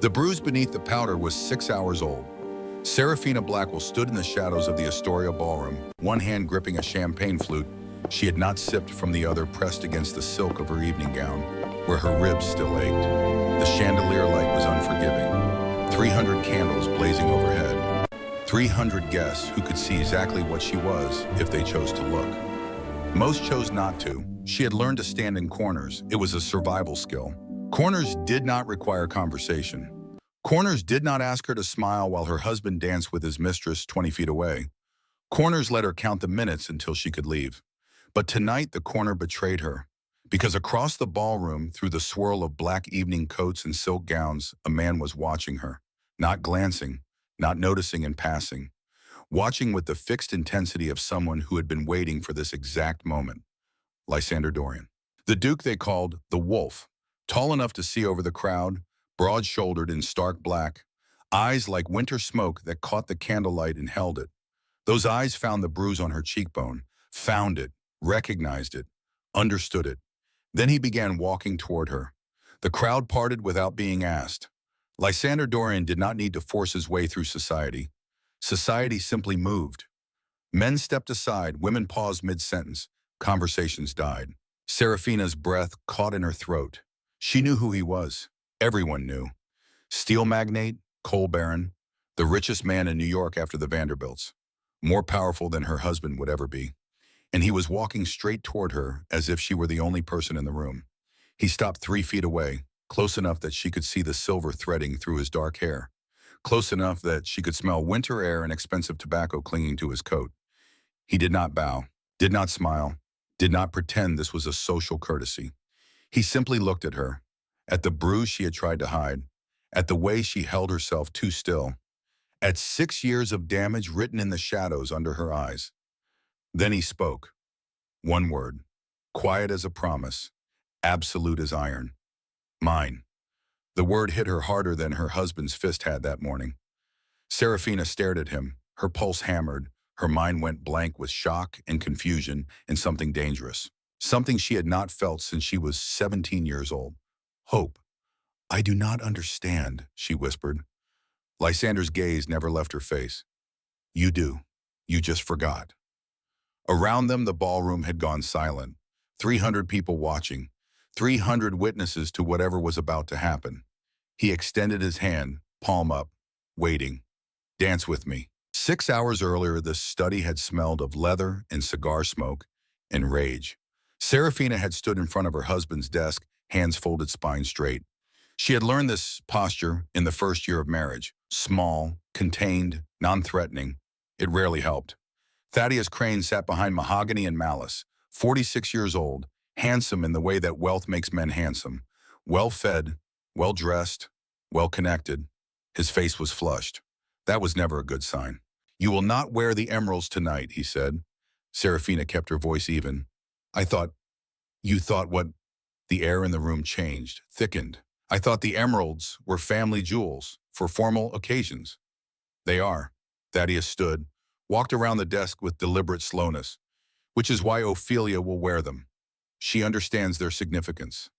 The bruise beneath the powder was 6 hours old. Serafina Blackwell stood in the shadows of the Astoria ballroom, one hand gripping a champagne flute she had not sipped from the other pressed against the silk of her evening gown, where her ribs still ached. The chandelier light was unforgiving. 300 candles blazing overhead. 300 guests who could see exactly what she was if they chose to look. Most chose not to. She had learned to stand in corners. It was a survival skill. Corners did not require conversation. Corners did not ask her to smile while her husband danced with his mistress 20 feet away. Corners let her count the minutes until she could leave. But tonight the corner betrayed her, because across the ballroom, through the swirl of black evening coats and silk gowns, a man was watching her, not glancing, not noticing in passing, watching with the fixed intensity of someone who had been waiting for this exact moment. Lysander Dorian. The Duke they called the Wolf, tall enough to see over the crowd, broad-shouldered in stark black, eyes like winter smoke that caught the candlelight and held it. Those eyes found the bruise on her cheekbone, found it, recognized it, understood it. Then he began walking toward her. The crowd parted without being asked. Lysander Dorian did not need to force his way through society. Society simply moved. Men stepped aside, women paused mid-sentence, conversations died. Serafina's breath caught in her throat. She knew who he was. Everyone knew. Steel magnate, coal baron, the richest man in New York after the Vanderbilts, more powerful than her husband would ever be. And he was walking straight toward her as if she were the only person in the room. He stopped 3 feet away, close enough that she could see the silver threading through his dark hair, close enough that she could smell winter air and expensive tobacco clinging to his coat. He did not bow, did not smile, did not pretend this was a social courtesy. He simply looked at her, at the bruise she had tried to hide, at the way she held herself too still, at 6 years of damage written in the shadows under her eyes. Then he spoke. One word, quiet as a promise, absolute as iron. Mine. The word hit her harder than her husband's fist had that morning. Serafina stared at him, her pulse hammered, her mind went blank with shock and confusion and something dangerous, something she had not felt since she was 17 years old. Hope. I do not understand, she whispered. Lysander's gaze never left her face. You do. You just forgot. Around them, the ballroom had gone silent. 300 people watching. 300 witnesses to whatever was about to happen. He extended his hand, palm up, waiting. Dance with me. 6 hours earlier, the study had smelled of leather and cigar smoke and rage. Serafina had stood in front of her husband's desk, hands folded, spine straight. She had learned this posture in the first year of marriage. Small, contained, non-threatening. It rarely helped. Thaddeus Crane sat behind mahogany and malice, 46 years old, handsome in the way that wealth makes men handsome, well-fed, well-dressed, well-connected. His face was flushed. That was never a good sign. You will not wear the emeralds tonight, he said. Serafina kept her voice even. You thought what? The air in the room changed, thickened. I thought the emeralds were family jewels for formal occasions. They are. Thaddeus stood, walked around the desk with deliberate slowness, which is why Ophelia will wear them. She understands their significance.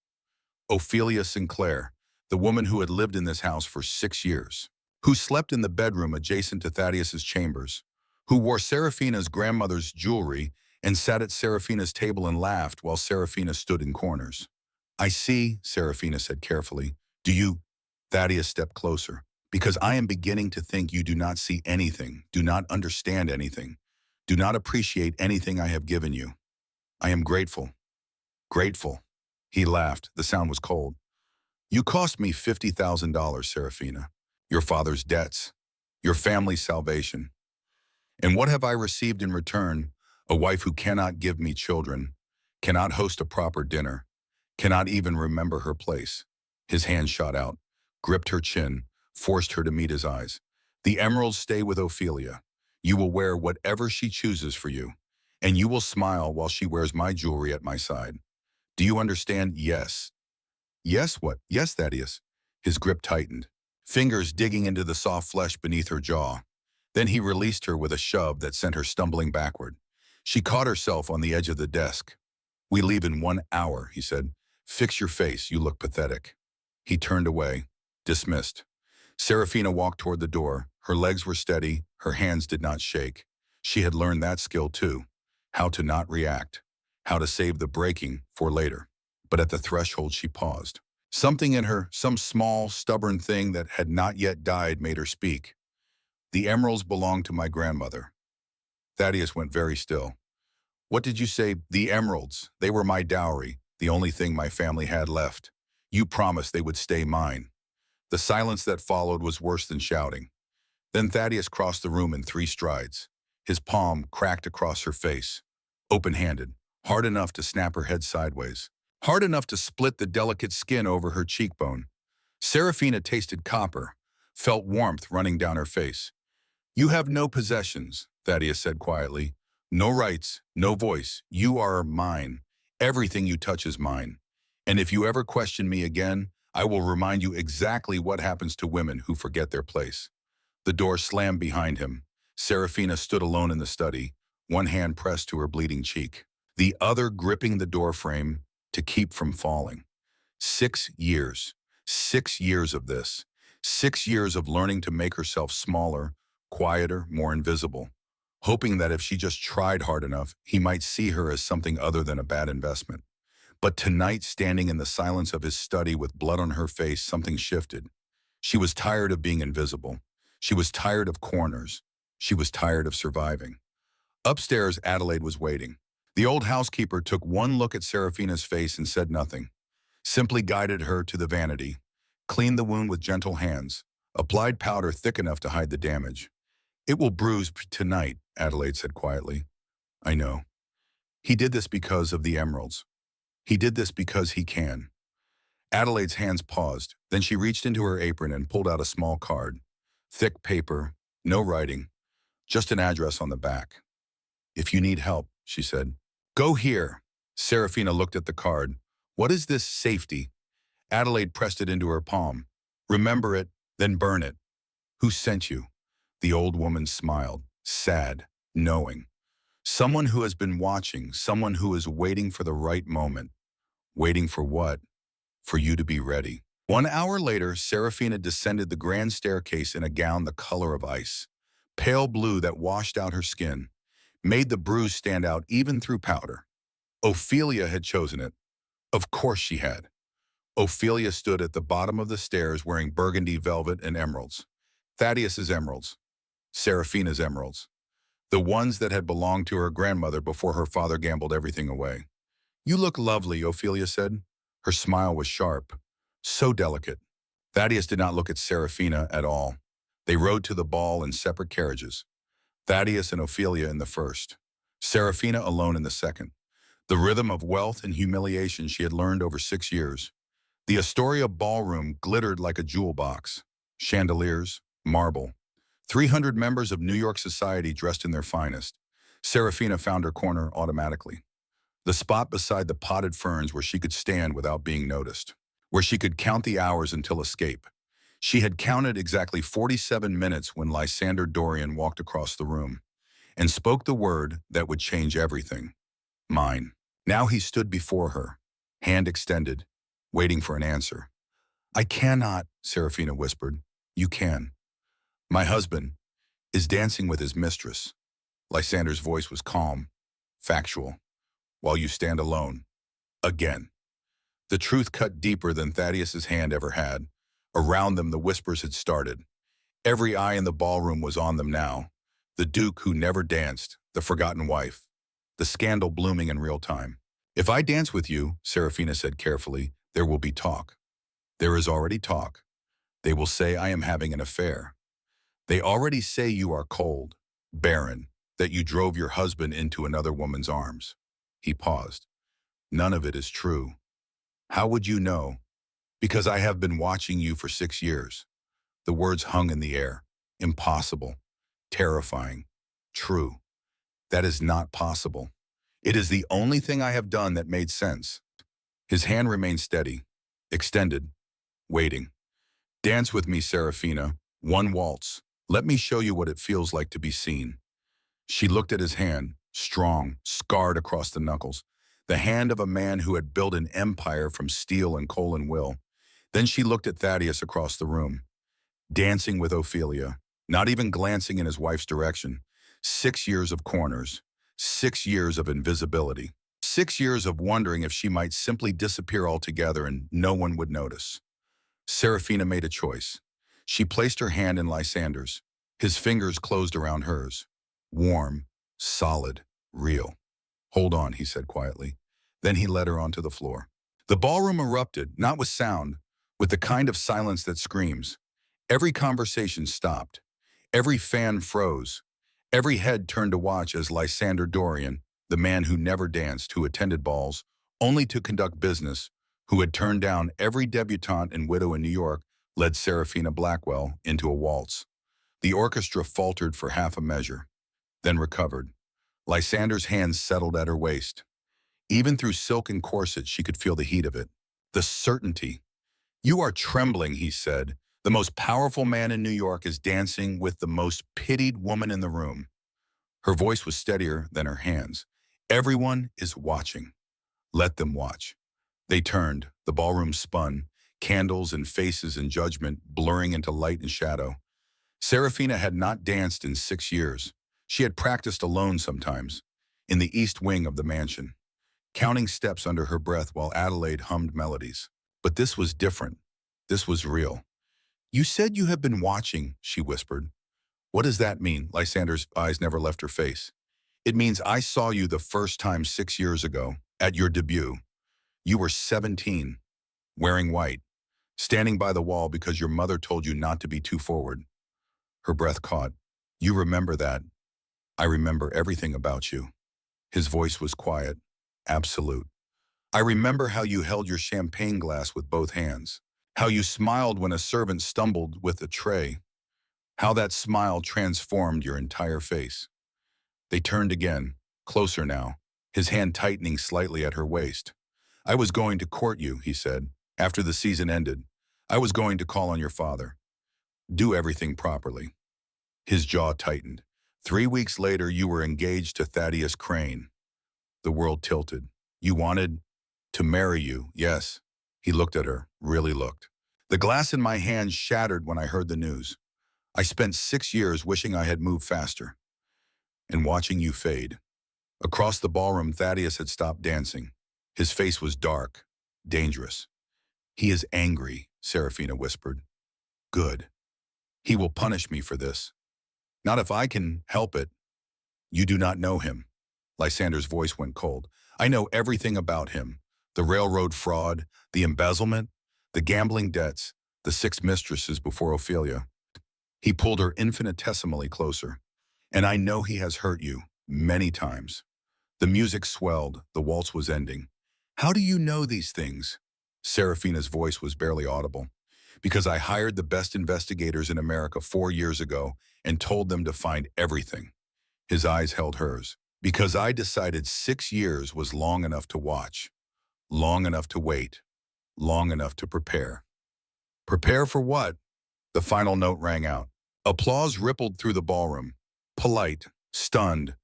Ophelia Sinclair, the woman who had lived in this house for 6 years, who slept in the bedroom adjacent to Thaddeus's chambers, who wore Serafina's grandmother's jewelry and sat at Serafina's table and laughed while Serafina stood in corners. I see, Serafina said carefully. Do you? Thaddeus stepped closer. Because I am beginning to think you do not see anything, do not understand anything, do not appreciate anything I have given you. I am grateful. Grateful. He laughed. The sound was cold. You cost me $50,000, Serafina. Your father's debts, your family's salvation. And what have I received in return? A wife who cannot give me children, cannot host a proper dinner, cannot even remember her place. His hand shot out, gripped her chin, forced her to meet his eyes. The emeralds stay with Ophelia. You will wear whatever she chooses for you, and you will smile while she wears my jewelry at my side. Do you understand? Yes. Yes, what? Yes, Thaddeus. His grip tightened, fingers digging into the soft flesh beneath her jaw. Then he released her with a shove that sent her stumbling backward. She caught herself on the edge of the desk. We leave in 1 hour, he said. Fix your face, you look pathetic. He turned away, dismissed. Serafina walked toward the door. Her legs were steady, her hands did not shake. She had learned that skill too, how to not react, how to save the breaking for later. But at the threshold she paused. Something in her, some small, stubborn thing that had not yet died made her speak. The emeralds belonged to my grandmother. Thaddeus went very still. What did you say? The emeralds. They were my dowry, the only thing my family had left. You promised they would stay mine. The silence that followed was worse than shouting. Then Thaddeus crossed the room in 3 strides. His palm cracked across her face, open-handed, hard enough to snap her head sideways, hard enough to split the delicate skin over her cheekbone. Serafina tasted copper, felt warmth running down her face. You have no possessions, Thaddeus said quietly. No rights, no voice. You are mine. Everything you touch is mine. And if you ever question me again, I will remind you exactly what happens to women who forget their place. The door slammed behind him. Serafina stood alone in the study, one hand pressed to her bleeding cheek, the other gripping the doorframe to keep from falling. 6 years. 6 years of this. 6 years of learning to make herself smaller, quieter, more invisible, hoping that if she just tried hard enough, he might see her as something other than a bad investment. But tonight, standing in the silence of his study with blood on her face, something shifted. She was tired of being invisible. She was tired of corners. She was tired of surviving. Upstairs, Adelaide was waiting. The old housekeeper took one look at Serafina's face and said nothing, simply guided her to the vanity, cleaned the wound with gentle hands, applied powder thick enough to hide the damage. It will bruise tonight, Adelaide said quietly. I know. He did this because of the emeralds. He did this because he can. Adelaide's hands paused, then she reached into her apron and pulled out a small card. Thick paper, no writing, just an address on the back. If you need help, she said. Go here. Serafina looked at the card. What is this safety? Adelaide pressed it into her palm. Remember it, then burn it. Who sent you? The old woman smiled, sad, knowing. Someone who has been watching, someone who is waiting for the right moment. Waiting for what? For you to be ready. 1 hour later, Serafina descended the grand staircase in a gown the color of ice, pale blue that washed out her skin, made the bruise stand out even through powder. Ophelia had chosen it. Of course she had. Ophelia stood at the bottom of the stairs wearing burgundy velvet and emeralds. Thaddeus's emeralds. Serafina's emeralds. The ones that had belonged to her grandmother before her father gambled everything away. You look lovely, Ophelia said. Her smile was sharp, so delicate. Thaddeus did not look at Serafina at all. They rode to the ball in separate carriages. Thaddeus and Ophelia in the first, Serafina alone in the second. The rhythm of wealth and humiliation she had learned over 6 years. The Astoria ballroom glittered like a jewel box. Chandeliers, marble. 300 members of New York society dressed in their finest. Serafina found her corner automatically. The spot beside the potted ferns where she could stand without being noticed, where she could count the hours until escape. She had counted exactly 47 minutes when Lysander Dorian walked across the room and spoke the word that would change everything. Mine. Now he stood before her, hand extended, waiting for an answer. I cannot, Serafina whispered. You can. My husband is dancing with his mistress. Lysander's voice was calm, factual. While you stand alone. Again. The truth cut deeper than Thaddeus's hand ever had. Around them the whispers had started. Every eye in the ballroom was on them now. The Duke who never danced, the forgotten wife. The scandal blooming in real time. If I dance with you, Serafina said carefully, there will be talk. There is already talk. They will say I am having an affair. They already say you are cold, barren, that you drove your husband into another woman's arms. He paused. None of it is true. How would you know? Because I have been watching you for 6 years. The words hung in the air. Impossible. Terrifying. True. That is not possible. It is the only thing I have done that made sense. His hand remained steady, extended, waiting. Dance with me, Serafina. One waltz. Let me show you what it feels like to be seen. She looked at his hand, strong, scarred across the knuckles, the hand of a man who had built an empire from steel and coal and will. Then she looked at Thaddeus across the room. dancing with Ophelia, not even glancing in his wife's direction. 6 years of corners, 6 years of invisibility, 6 years of wondering if she might simply disappear altogether and no one would notice. Serafina made a choice. She placed her hand in Lysander's. His fingers closed around hers. Warm, solid, real. "Hold on," he said quietly. Then he led her onto the floor. The ballroom erupted, not with sound, with the kind of silence that screams. Every conversation stopped. Every fan froze. Every head turned to watch as Lysander Dorian, the man who never danced, who attended balls, only to conduct business, who had turned down every debutante and widow in New York, led Serafina Blackwell into a waltz. The orchestra faltered for half a measure, then recovered. Lysander's hands settled at her waist. Even through silk and corset, she could feel the heat of it. The certainty. "You are trembling," he said. "The most powerful man in New York is dancing with the most pitied woman in the room." Her voice was steadier than her hands. "Everyone is watching. Let them watch." They turned. The ballroom spun, candles and faces and judgment blurring into light and shadow. Serafina had not danced in 6 years. She had practiced alone sometimes, in the east wing of the mansion, counting steps under her breath while Adelaide hummed melodies. But this was different. This was real. "You said you have been watching," she whispered. "What does that mean?" Lysander's eyes never left her face. "It means I saw you the first time 6 years ago, at your debut. You were 17, wearing white, standing by the wall because your mother told you not to be too forward." Her breath caught. "You remember that?" "I remember everything about you." His voice was quiet, absolute. "I remember how you held your champagne glass with both hands, how you smiled when a servant stumbled with a tray, how that smile transformed your entire face." They turned again, closer now, his hand tightening slightly at her waist. "I was going to court you," he said, "after the season ended. I was going to call on your father. Do everything properly." His jaw tightened. "3 weeks later, you were engaged to Thaddeus Crane." The world tilted. "You wanted to marry you, yes." He looked at her, really looked. "The glass in my hand shattered when I heard the news. I spent 6 years wishing I had moved faster and watching you fade." Across the ballroom, Thaddeus had stopped dancing. His face was dark, dangerous. "He is angry," Serafina whispered. "Good. He will punish me for this. Not if I can help it." "You do not know him." Lysander's voice went cold. "I know everything about him. The railroad fraud, the embezzlement, the gambling debts, the 6 mistresses before Ophelia." He pulled her infinitesimally closer. "And I know he has hurt you, many times." The music swelled. The waltz was ending. "How do you know these things?" Serafina's voice was barely audible. "Because I hired the best investigators in America 4 years ago and told them to find everything." His eyes held hers. "Because I decided 6 years was long enough to watch, long enough to wait, long enough to prepare." "Prepare for what?" The final note rang out. Applause rippled through the ballroom. Polite, stunned.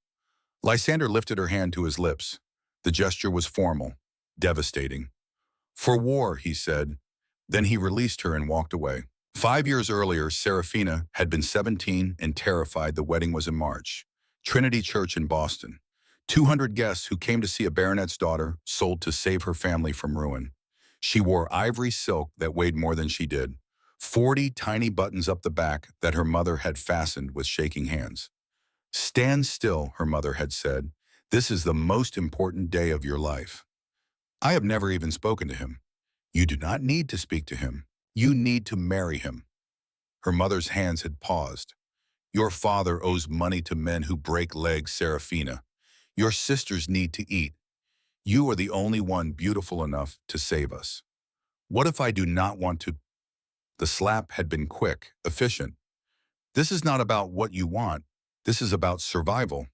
Lysander lifted her hand to his lips. The gesture was formal, devastating. "For war," he said. Then he released her and walked away. 5 years earlier, Serafina had been 17 and terrified. The wedding was in March. Trinity Church in Boston. 200 guests who came to see a baronet's daughter sold to save her family from ruin. She wore ivory silk that weighed more than she did. 40 tiny buttons up the back that her mother had fastened with shaking hands. "Stand still," her mother had said. "This is the most important day of your life." I have never even spoken to him. You do not need to speak to him. You need to marry him. Her mother's hands had paused. Your father owes money to men who break legs, Serafina. Your sisters need to eat. You are the only one beautiful enough to save us. What if I do not want to? The slap had been quick, efficient. This is not about what you want. This is about survival.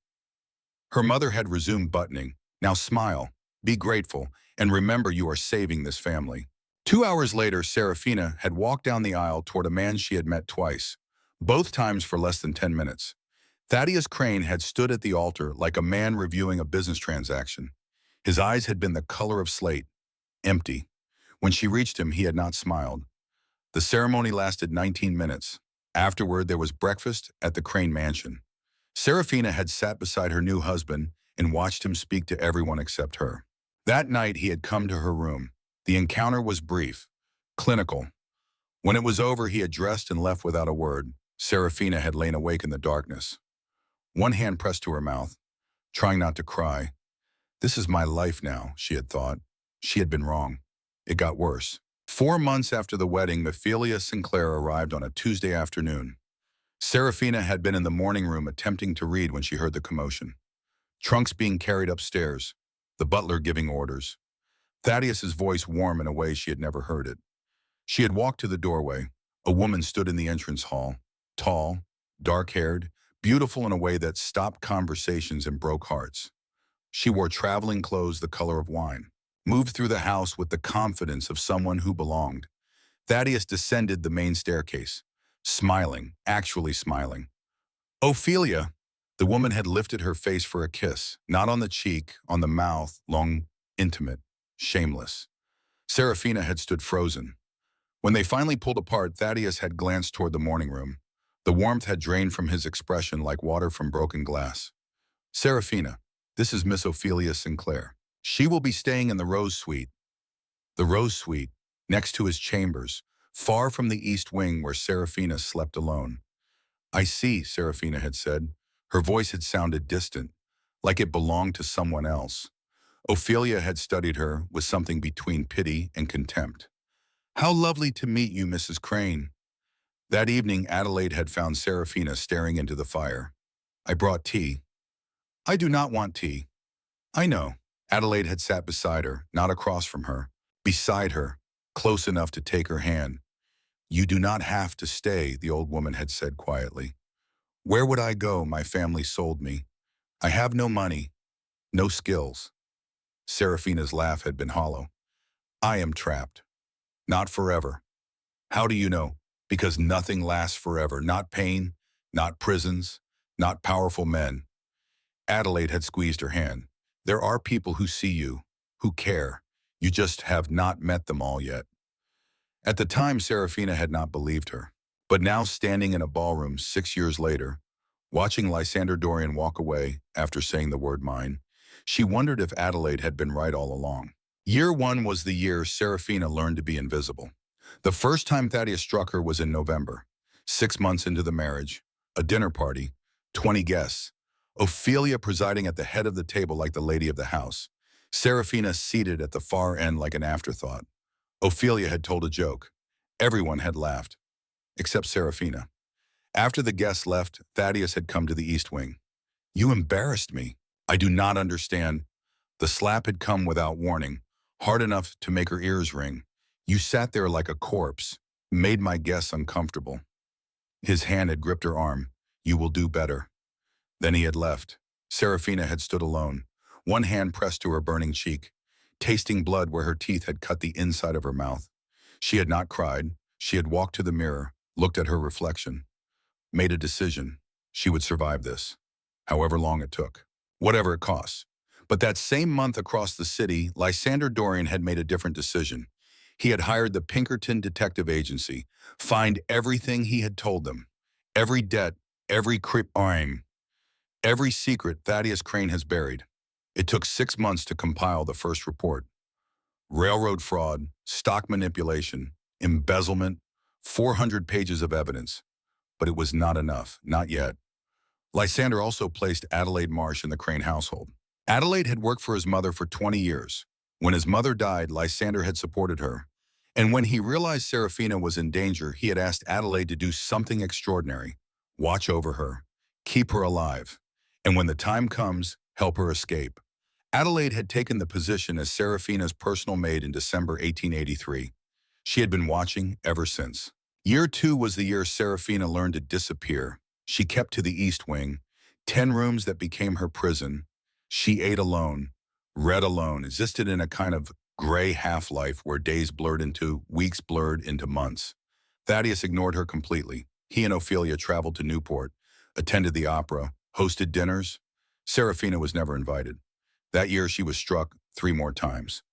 Her mother had resumed buttoning. Now smile, be grateful, and remember you are saving this family. 2 hours later, Serafina had walked down the aisle toward a man she had met twice, both times for less than 10 minutes. Thaddeus Crane had stood at the altar like a man reviewing a business transaction. His eyes had been the color of slate, empty. When she reached him, he had not smiled. The ceremony lasted 19 minutes. Afterward, there was breakfast at the Crane Mansion. Serafina had sat beside her new husband and watched him speak to everyone except her. That night, he had come to her room. The encounter was brief, clinical. When it was over, he had dressed and left without a word. Serafina had lain awake in the darkness, one hand pressed to her mouth, trying not to cry. This is my life now, she had thought. She had been wrong. It got worse. 4 months after the wedding, Ophelia Sinclair arrived on a Tuesday afternoon. Serafina had been in the morning room attempting to read when she heard the commotion. Trunks being carried upstairs, the butler giving orders. Thaddeus's voice warm in a way she had never heard it. She had walked to the doorway. A woman stood in the entrance hall, tall, dark-haired, beautiful in a way that stopped conversations and broke hearts. She wore traveling clothes the color of wine, moved through the house with the confidence of someone who belonged. Thaddeus descended the main staircase, smiling, actually smiling. Ophelia! The woman had lifted her face for a kiss, not on the cheek, on the mouth, long, intimate, shameless. Serafina had stood frozen. When they finally pulled apart, Thaddeus had glanced toward the morning room. The warmth had drained from his expression like water from broken glass. Serafina, this is Miss Ophelia Sinclair. She will be staying in the Rose Suite. The Rose Suite, next to his chambers, far from the east wing where Serafina slept alone. I see, Serafina had said. Her voice had sounded distant, like it belonged to someone else. Ophelia had studied her with something between pity and contempt. How lovely to meet you, Mrs. Crane. That evening, Adelaide had found Serafina staring into the fire. I brought tea. I do not want tea. I know. Adelaide had sat beside her, not across from her, beside her, close enough to take her hand. You do not have to stay, the old woman had said quietly. Where would I go? My family sold me. I have no money, no skills. Serafina's laugh had been hollow. I am trapped. Not forever. How do you know? Because nothing lasts forever. Not pain, not prisons, not powerful men. Adelaide had squeezed her hand. There are people who see you, who care. You just have not met them all yet. At the time, Serafina had not believed her. But now, standing in a ballroom 6 years later, watching Lysander Dorian walk away after saying the word mine, she wondered if Adelaide had been right all along. Year 1 was the year Serafina learned to be invisible. The first time Thaddeus struck her was in November, 6 months into the marriage, a dinner party, 20 guests, Ophelia presiding at the head of the table like the lady of the house, Serafina seated at the far end like an afterthought. Ophelia had told a joke. Everyone had laughed, except Serafina. After the guests left, Thaddeus had come to the east wing. You embarrassed me. I do not understand. The slap had come without warning, hard enough to make her ears ring. You sat there like a corpse, made my guests uncomfortable. His hand had gripped her arm. You will do better. Then he had left. Serafina had stood alone, one hand pressed to her burning cheek, tasting blood where her teeth had cut the inside of her mouth. She had not cried. She had walked to the mirror, looked at her reflection, made a decision. She would survive this, however long it took, whatever it costs. But that same month across the city, Lysander Dorian had made a different decision. He had hired the Pinkerton Detective Agency, find everything he had told them, every debt, every crime, every secret Thaddeus Crane has buried. It took 6 months to compile the first report. Railroad fraud, stock manipulation, embezzlement, 400 pages of evidence. But it was not enough, not yet. Lysander also placed Adelaide Marsh in the Crane household. Adelaide had worked for his mother for 20 years. When his mother died, Lysander had supported her. And when he realized Serafina was in danger, he had asked Adelaide to do something extraordinary. Watch over her. Keep her alive. And when the time comes, help her escape. Adelaide had taken the position as Serafina's personal maid in December 1883. She had been watching ever since. Year 2 was the year Serafina learned to disappear. She kept to the east wing, 10 rooms that became her prison. She ate alone, read alone, existed in a kind of gray half-life where days blurred into weeks, blurred into months. Thaddeus ignored her completely. He and Ophelia traveled to Newport, attended the opera, hosted dinners. Serafina was never invited. That year she was struck 3 more times.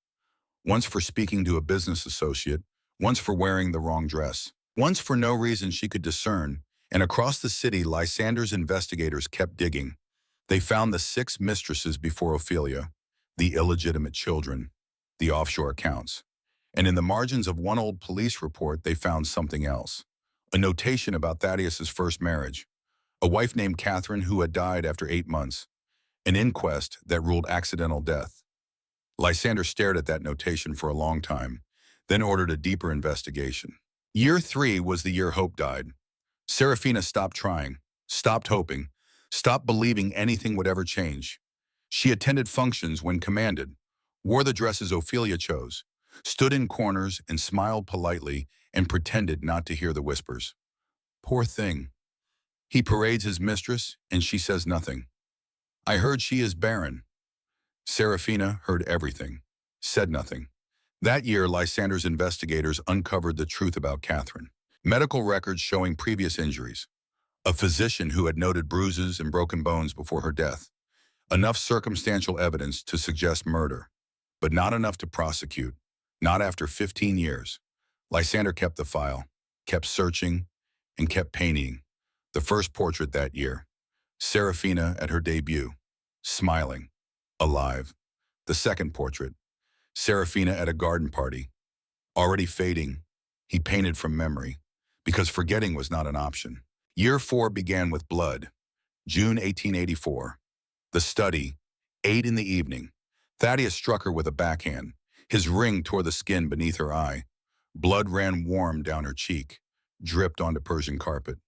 Once for speaking to a business associate, once for wearing the wrong dress, once for no reason she could discern, And across the city, Lysander's investigators kept digging. They found the 6 mistresses before Ophelia, the illegitimate children, the offshore accounts. And in the margins of one old police report, they found something else. A notation about Thaddeus's first marriage, a wife named Catherine who had died after 8 months, an inquest that ruled accidental death. Lysander stared at that notation for a long time, then ordered a deeper investigation. Year 3 was the year hope died. Serafina stopped trying, stopped hoping, stopped believing anything would ever change. She attended functions when commanded, wore the dresses Ophelia chose, stood in corners and smiled politely and pretended not to hear the whispers. Poor thing. He parades his mistress and she says nothing. I heard she is barren. Serafina heard everything, said nothing. That year, Lysander's investigators uncovered the truth about Catherine. Medical records showing previous injuries. A physician who had noted bruises and broken bones before her death. Enough circumstantial evidence to suggest murder, but not enough to prosecute. Not after 15 years. Lysander kept the file, kept searching, and kept painting. The first portrait that year. Serafina at her debut, smiling, alive. The second portrait. Serafina at a garden party, already fading. He painted from memory, because forgetting was not an option. Year 4 began with blood. June 1884. The study, 8 in the evening. Thaddeus struck her with a backhand. His ring tore the skin beneath her eye. Blood ran warm down her cheek, dripped onto Persian carpet.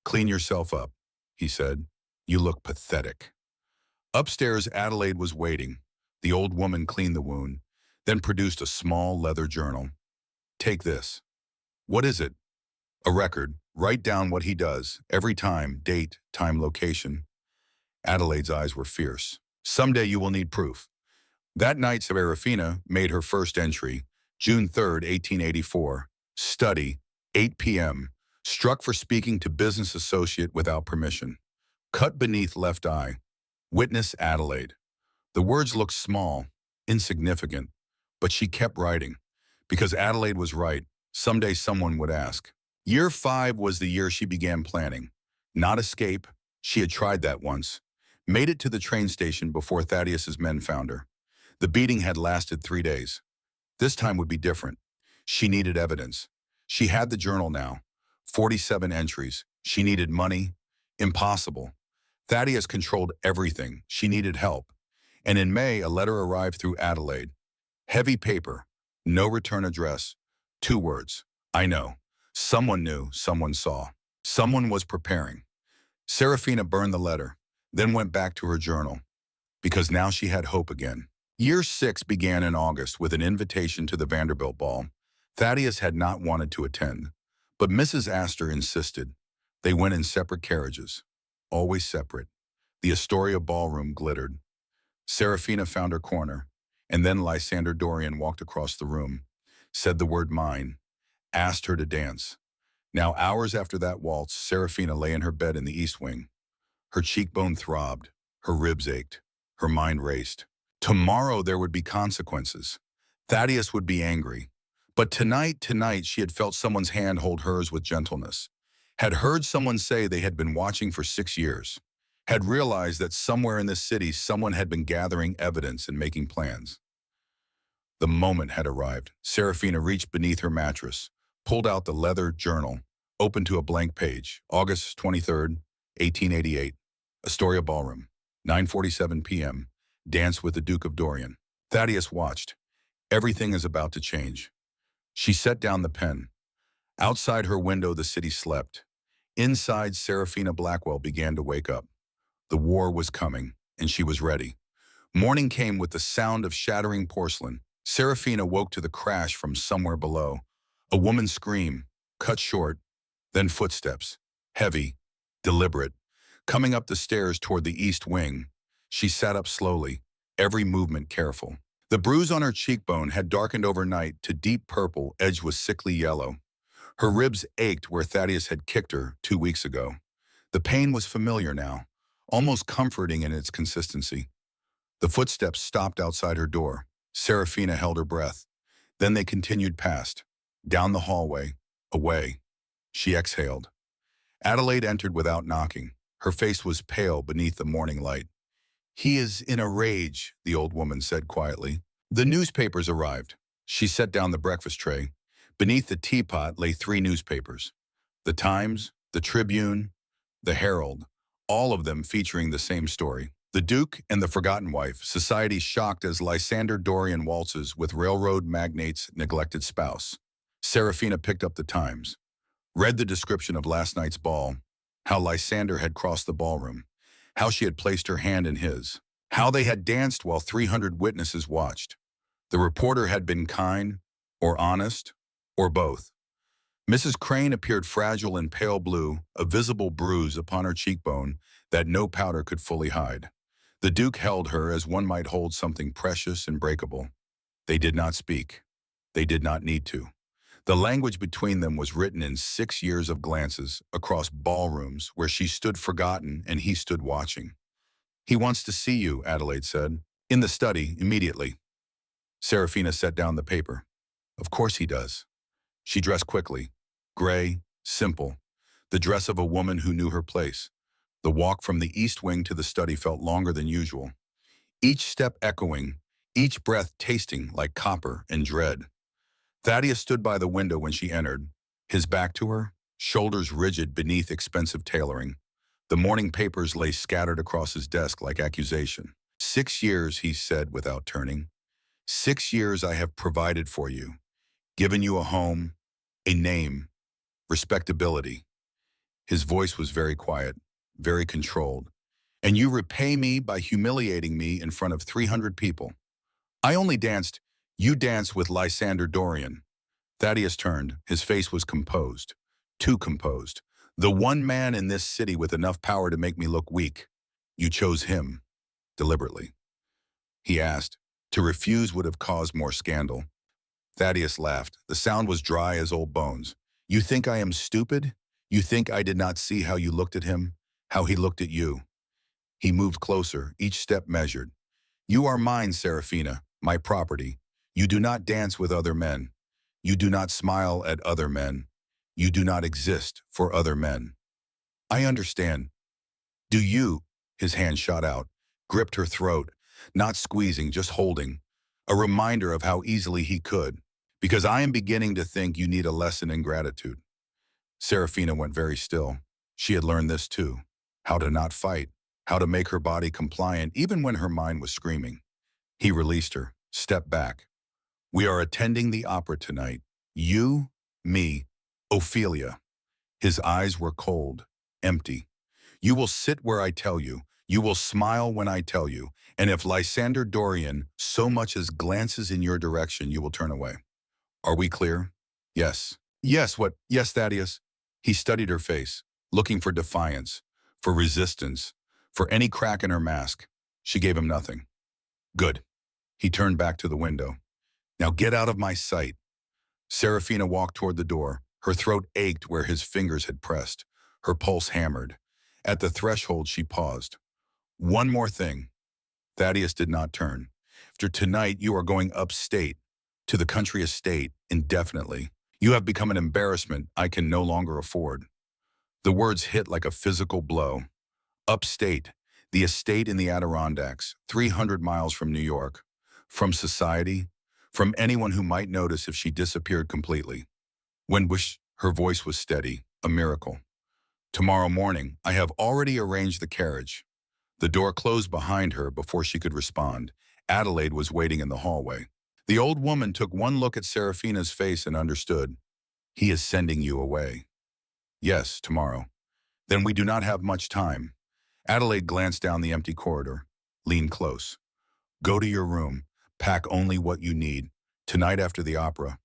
Clean yourself up, he said. You look pathetic. Upstairs, Adelaide was waiting. The old woman cleaned the wound, then produced a small leather journal. Take this. What is it? A record. Write down what he does, every time, date, time, location. Adelaide's eyes were fierce. Someday you will need proof. That night, Serafina made her first entry, June 3rd, 1884. Study, 8 p.m. Struck for speaking to business associate without permission. Cut beneath left eye. Witness Adelaide. The words looked small, insignificant, but she kept writing. Because Adelaide was right, someday someone would ask. Year 5 was the year she began planning. Not escape, she had tried that once. Made it to the train station before Thaddeus's men found her. The beating had lasted 3 days. This time would be different. She needed evidence. She had the journal now. 47 entries. She needed money. Impossible. Thaddeus controlled everything. She needed help. And in May, a letter arrived through Adelaide. Heavy paper. No return address. 2 words. I know. Someone knew, someone saw. Someone was preparing. Serafina burned the letter, then went back to her journal. Because now she had hope again. Year 6 began in August with an invitation to the Vanderbilt ball. Thaddeus had not wanted to attend, but Mrs. Astor insisted. They went in separate carriages, always separate. The Astoria ballroom glittered. Serafina found her corner, and then Lysander Dorian walked across the room, said the word mine, asked her to dance. Now, hours after that waltz, Serafina lay in her bed in the East Wing. Her cheekbone throbbed, her ribs ached, her mind raced. Tomorrow there would be consequences. Thaddeus would be angry. But tonight, she had felt someone's hand hold hers with gentleness. Had heard someone say they had been watching for 6 years. Had realized that somewhere in this city someone had been gathering evidence and making plans. The moment had arrived. Serafina reached beneath her mattress, pulled out the leather journal, opened to a blank page. August 23rd, 1888. Astoria Ballroom, 9:47 p.m. Dance with the Duke of Dorian. Thaddeus watched. Everything is about to change. She set down the pen. Outside her window, the city slept. Inside, Serafina Blackwell began to wake up. The war was coming, and she was ready. Morning came with the sound of shattering porcelain. Serafina woke to the crash from somewhere below. A woman's scream, cut short, then footsteps, heavy, deliberate, coming up the stairs toward the East Wing. She sat up slowly, every movement careful. The bruise on her cheekbone had darkened overnight to deep purple edged with sickly yellow. Her ribs ached where Thaddeus had kicked her 2 weeks ago. The pain was familiar now, almost comforting in its consistency. The footsteps stopped outside her door. Serafina held her breath. Then they continued past, down the hallway, away. She exhaled. Adelaide entered without knocking. Her face was pale beneath the morning light. "He is in a rage," the old woman said quietly. The newspapers arrived. She set down the breakfast tray. Beneath the teapot lay three newspapers: the Times, the Tribune, the Herald, all of them featuring the same story. The Duke and the Forgotten Wife, society shocked as Lysander Dorian waltzes with railroad magnate's neglected spouse. Serafina picked up the Times, read the description of last night's ball, how Lysander had crossed the ballroom, how she had placed her hand in his, how they had danced while 300 witnesses watched. The reporter had been kind, or honest, or both. Mrs. Crane appeared fragile and pale blue, a visible bruise upon her cheekbone that no powder could fully hide. The Duke held her as one might hold something precious and breakable. They did not speak. They did not need to. The language between them was written in 6 years of glances across ballrooms where she stood forgotten and he stood watching. "He wants to see you," Adelaide said. "In the study, immediately." Serafina set down the paper. "Of course he does." She dressed quickly. Gray, simple. The dress of a woman who knew her place. The walk from the east wing to the study felt longer than usual. Each step echoing, each breath tasting like copper and dread. Thaddeus stood by the window when she entered, his back to her, shoulders rigid beneath expensive tailoring. The morning papers lay scattered across his desk like accusation. "6 years," he said without turning. "6 years I have provided for you, given you a home, a name, respectability." His voice was very quiet, very controlled. "And you repay me by humiliating me in front of 300 people. I only danced. You danced with Lysander Dorian." Thaddeus turned. His face was composed. Too composed. "The one man in this city with enough power to make me look weak. You chose him, deliberately." He asked. To refuse would have caused more scandal. Thaddeus laughed. The sound was dry as old bones. "You think I am stupid? You think I did not see how you looked at him, how he looked at you?" He moved closer, each step measured. "You are mine, Serafina, my property. You do not dance with other men. You do not smile at other men. You do not exist for other men." "I understand." "Do you?" His hand shot out, gripped her throat, not squeezing, just holding. A reminder of how easily he could. "Because I am beginning to think you need a lesson in gratitude." Serafina went very still. She had learned this too. How to not fight. How to make her body compliant even when her mind was screaming. He released her, stepped back. "We are attending the opera tonight. You, me, Ophelia." His eyes were cold, empty. "You will sit where I tell you. You will smile when I tell you. And if Lysander Dorian so much as glances in your direction, you will turn away. Are we clear?" "Yes." "Yes, what?" "Yes, Thaddeus." He studied her face, looking for defiance, for resistance, for any crack in her mask. She gave him nothing. "Good." He turned back to the window. "Now get out of my sight." Serafina walked toward the door. Her throat ached where his fingers had pressed. Her pulse hammered. At the threshold, she paused. "One more thing." Thaddeus did not turn. "After tonight, you are going upstate, to the country estate, indefinitely. You have become an embarrassment I can no longer afford." The words hit like a physical blow. Upstate, the estate in the Adirondacks, 300 miles from New York. From society, from anyone who might notice if she disappeared completely. When her voice was steady, a miracle. "Tomorrow morning, I have already arranged the carriage." The door closed behind her before she could respond. Adelaide was waiting in the hallway. The old woman took one look at Serafina's face and understood. "He is sending you away." "Yes, tomorrow." "Then we do not have much time." Adelaide glanced down the empty corridor, leaned close. "Go to your room. Pack only what you need. Tonight after the opera."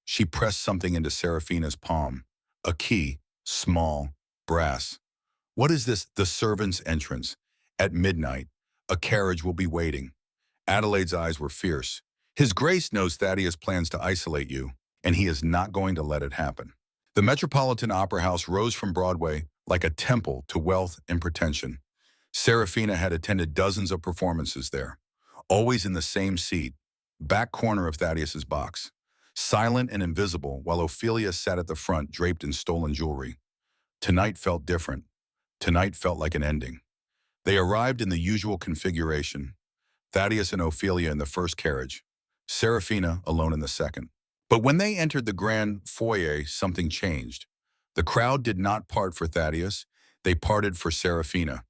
She pressed something into Serafina's palm. A key, small, brass. "What is this?" "The servant's entrance. At midnight. A carriage will be waiting." Adelaide's eyes were fierce. "His Grace knows Thaddeus plans to isolate you, and he is not going to let it happen." The Metropolitan Opera House rose from Broadway like a temple to wealth and pretension. Serafina had attended dozens of performances there, always in the same seat, back corner of Thaddeus's box, silent and invisible while Ophelia sat at the front draped in stolen jewelry. Tonight felt different. Tonight felt like an ending. They arrived in the usual configuration. Thaddeus and Ophelia in the first carriage, Serafina alone in the second. But when they entered the grand foyer, something changed. The crowd did not part for Thaddeus, they parted for Serafina.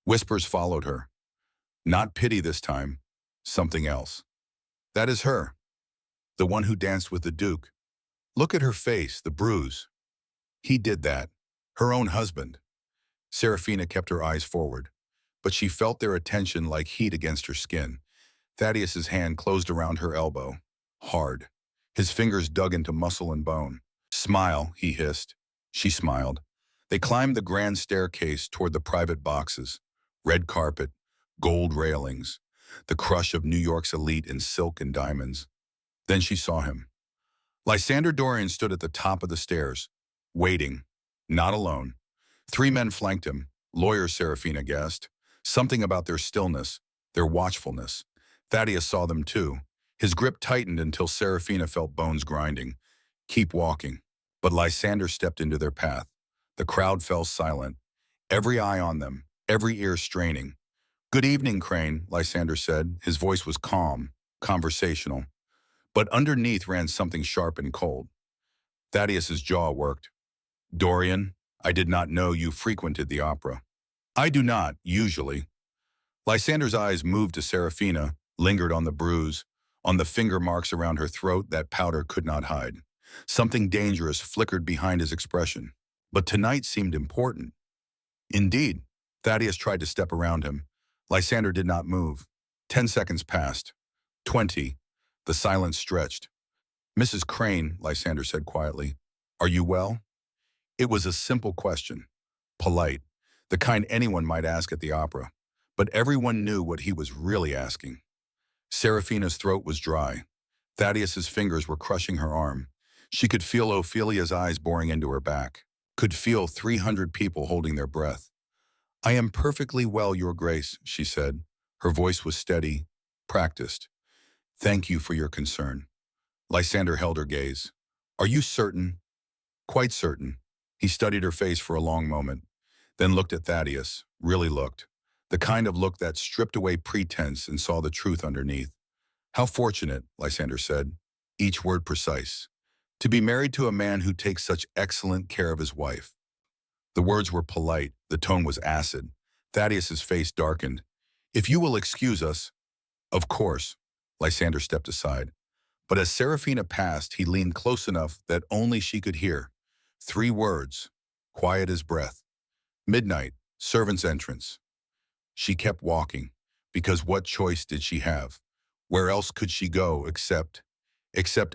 Whispers followed her. Not pity this time, something else. That is her, the one who danced with the Duke. Look at her face, the bruise. He did that. Her own husband. Serafina kept her eyes forward, but she felt their attention like heat against her skin. Thaddeus's hand closed around her elbow, hard. His fingers dug into muscle and bone. Smile, he hissed. She smiled. They climbed the grand staircase toward the private boxes. Red carpet, gold railings, the crush of New York's elite in silk and diamonds. Then she saw him. Lysander Dorian stood at the top of the stairs, waiting, not alone. 3 men flanked him, lawyer Serafina guessed. Something about their stillness, their watchfulness. Thaddeus saw them too. His grip tightened until Serafina felt bones grinding. Keep walking. But Lysander stepped into their path. The crowd fell silent, every eye on them, every ear straining. Good evening, Crane, Lysander said. His voice was calm, conversational. But underneath ran something sharp and cold. Thaddeus's jaw worked. Dorian, I did not know you frequented the opera. I do not, usually. Lysander's eyes moved to Serafina, lingered on the bruise, on the finger marks around her throat that powder could not hide. Something dangerous flickered behind his expression. But tonight seemed important. Indeed, Thaddeus tried to step around him. Lysander did not move. 10 seconds passed. 20. The silence stretched. Mrs. Crane, Lysander said quietly, are you well? It was a simple question. Polite. The kind anyone might ask at the opera. But everyone knew what he was really asking. Serafina's throat was dry. Thaddeus's fingers were crushing her arm. She could feel Ophelia's eyes boring into her back. Could feel 300 people holding their breath. I am perfectly well, Your Grace, she said. Her voice was steady, practiced. Thank you for your concern. Lysander held her gaze. Are you certain? Quite certain. He studied her face for a long moment, then looked at Thaddeus, really looked. The kind of look that stripped away pretense and saw the truth underneath. How fortunate, Lysander said, each word precise. To be married to a man who takes such excellent care of his wife. The words were polite, the tone was acid. Thaddeus's face darkened. If you will excuse us. Of course. Lysander stepped aside. But as Serafina passed, he leaned close enough that only she could hear. 3 words, quiet as breath. Midnight, servant's entrance. She kept walking, because what choice did she have? Where else could she go except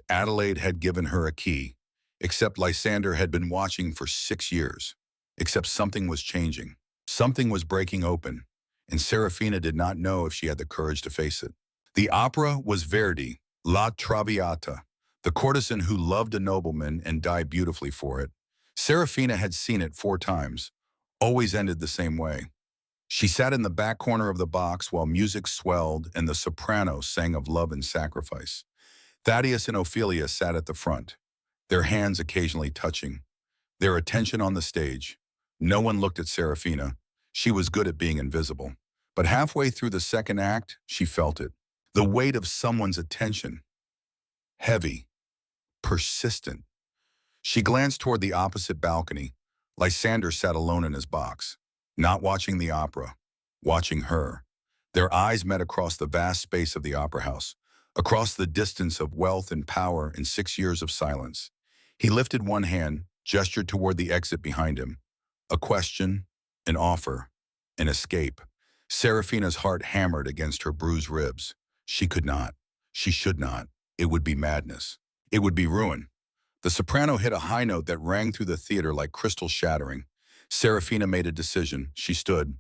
Adelaide had given her a key, except Lysander had been watching for 6 years, except something was changing. Something was breaking open, and Serafina did not know if she had the courage to face it. The opera was Verdi, La Traviata, the courtesan who loved a nobleman and died beautifully for it. Serafina had seen it 4 times, always ended the same way. She sat in the back corner of the box while music swelled and the soprano sang of love and sacrifice. Thaddeus and Ophelia sat at the front, their hands occasionally touching, their attention on the stage. No one looked at Serafina. She was good at being invisible. But halfway through the second act, she felt it. The weight of someone's attention. Heavy. Persistent. She glanced toward the opposite balcony. Lysander sat alone in his box, not watching the opera, watching her. Their eyes met across the vast space of the opera house, across the distance of wealth and power and 6 years of silence. He lifted one hand, gestured toward the exit behind him. A question, an offer, an escape. Serafina's heart hammered against her bruised ribs. She could not. She should not. It would be madness. It would be ruin. The soprano hit a high note that rang through the theater like crystal shattering. Serafina made a decision. She stood.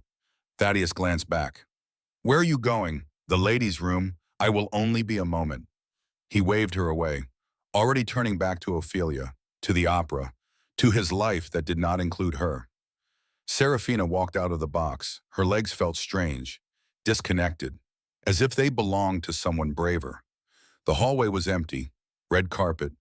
Thaddeus glanced back. Where are you going? The ladies' room. I will only be a moment. He waved her away, already turning back to Ophelia, to the opera, to his life that did not include her. Serafina walked out of the box. Her legs felt strange, disconnected, as if they belonged to someone braver. The hallway was empty, red carpet,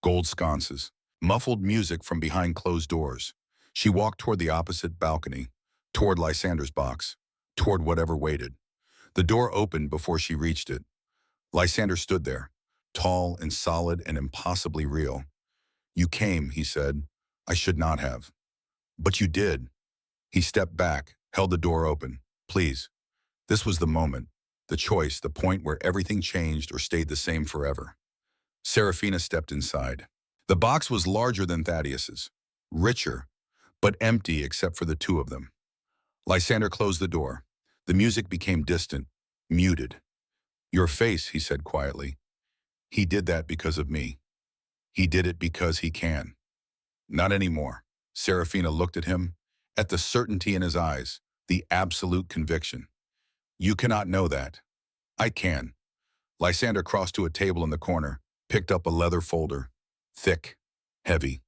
gold sconces, muffled music from behind closed doors. She walked toward the opposite balcony, toward Lysander's box, toward whatever waited. The door opened before she reached it. Lysander stood there, tall and solid and impossibly real. "You came," he said. "I should not have." "But you did." He stepped back, held the door open. "Please." This was the moment, the choice, the point where everything changed or stayed the same forever. Serafina stepped inside. The box was larger than Thaddeus's, richer, but empty except for the two of them. Lysander closed the door. The music became distant, muted. "Your face," he said quietly. "He did that because of me. He did it because he can." "Not anymore." Serafina looked at him, at the certainty in his eyes, the absolute conviction. "You cannot know that. I can." Lysander crossed to a table in the corner, picked up a leather folder, thick, heavy.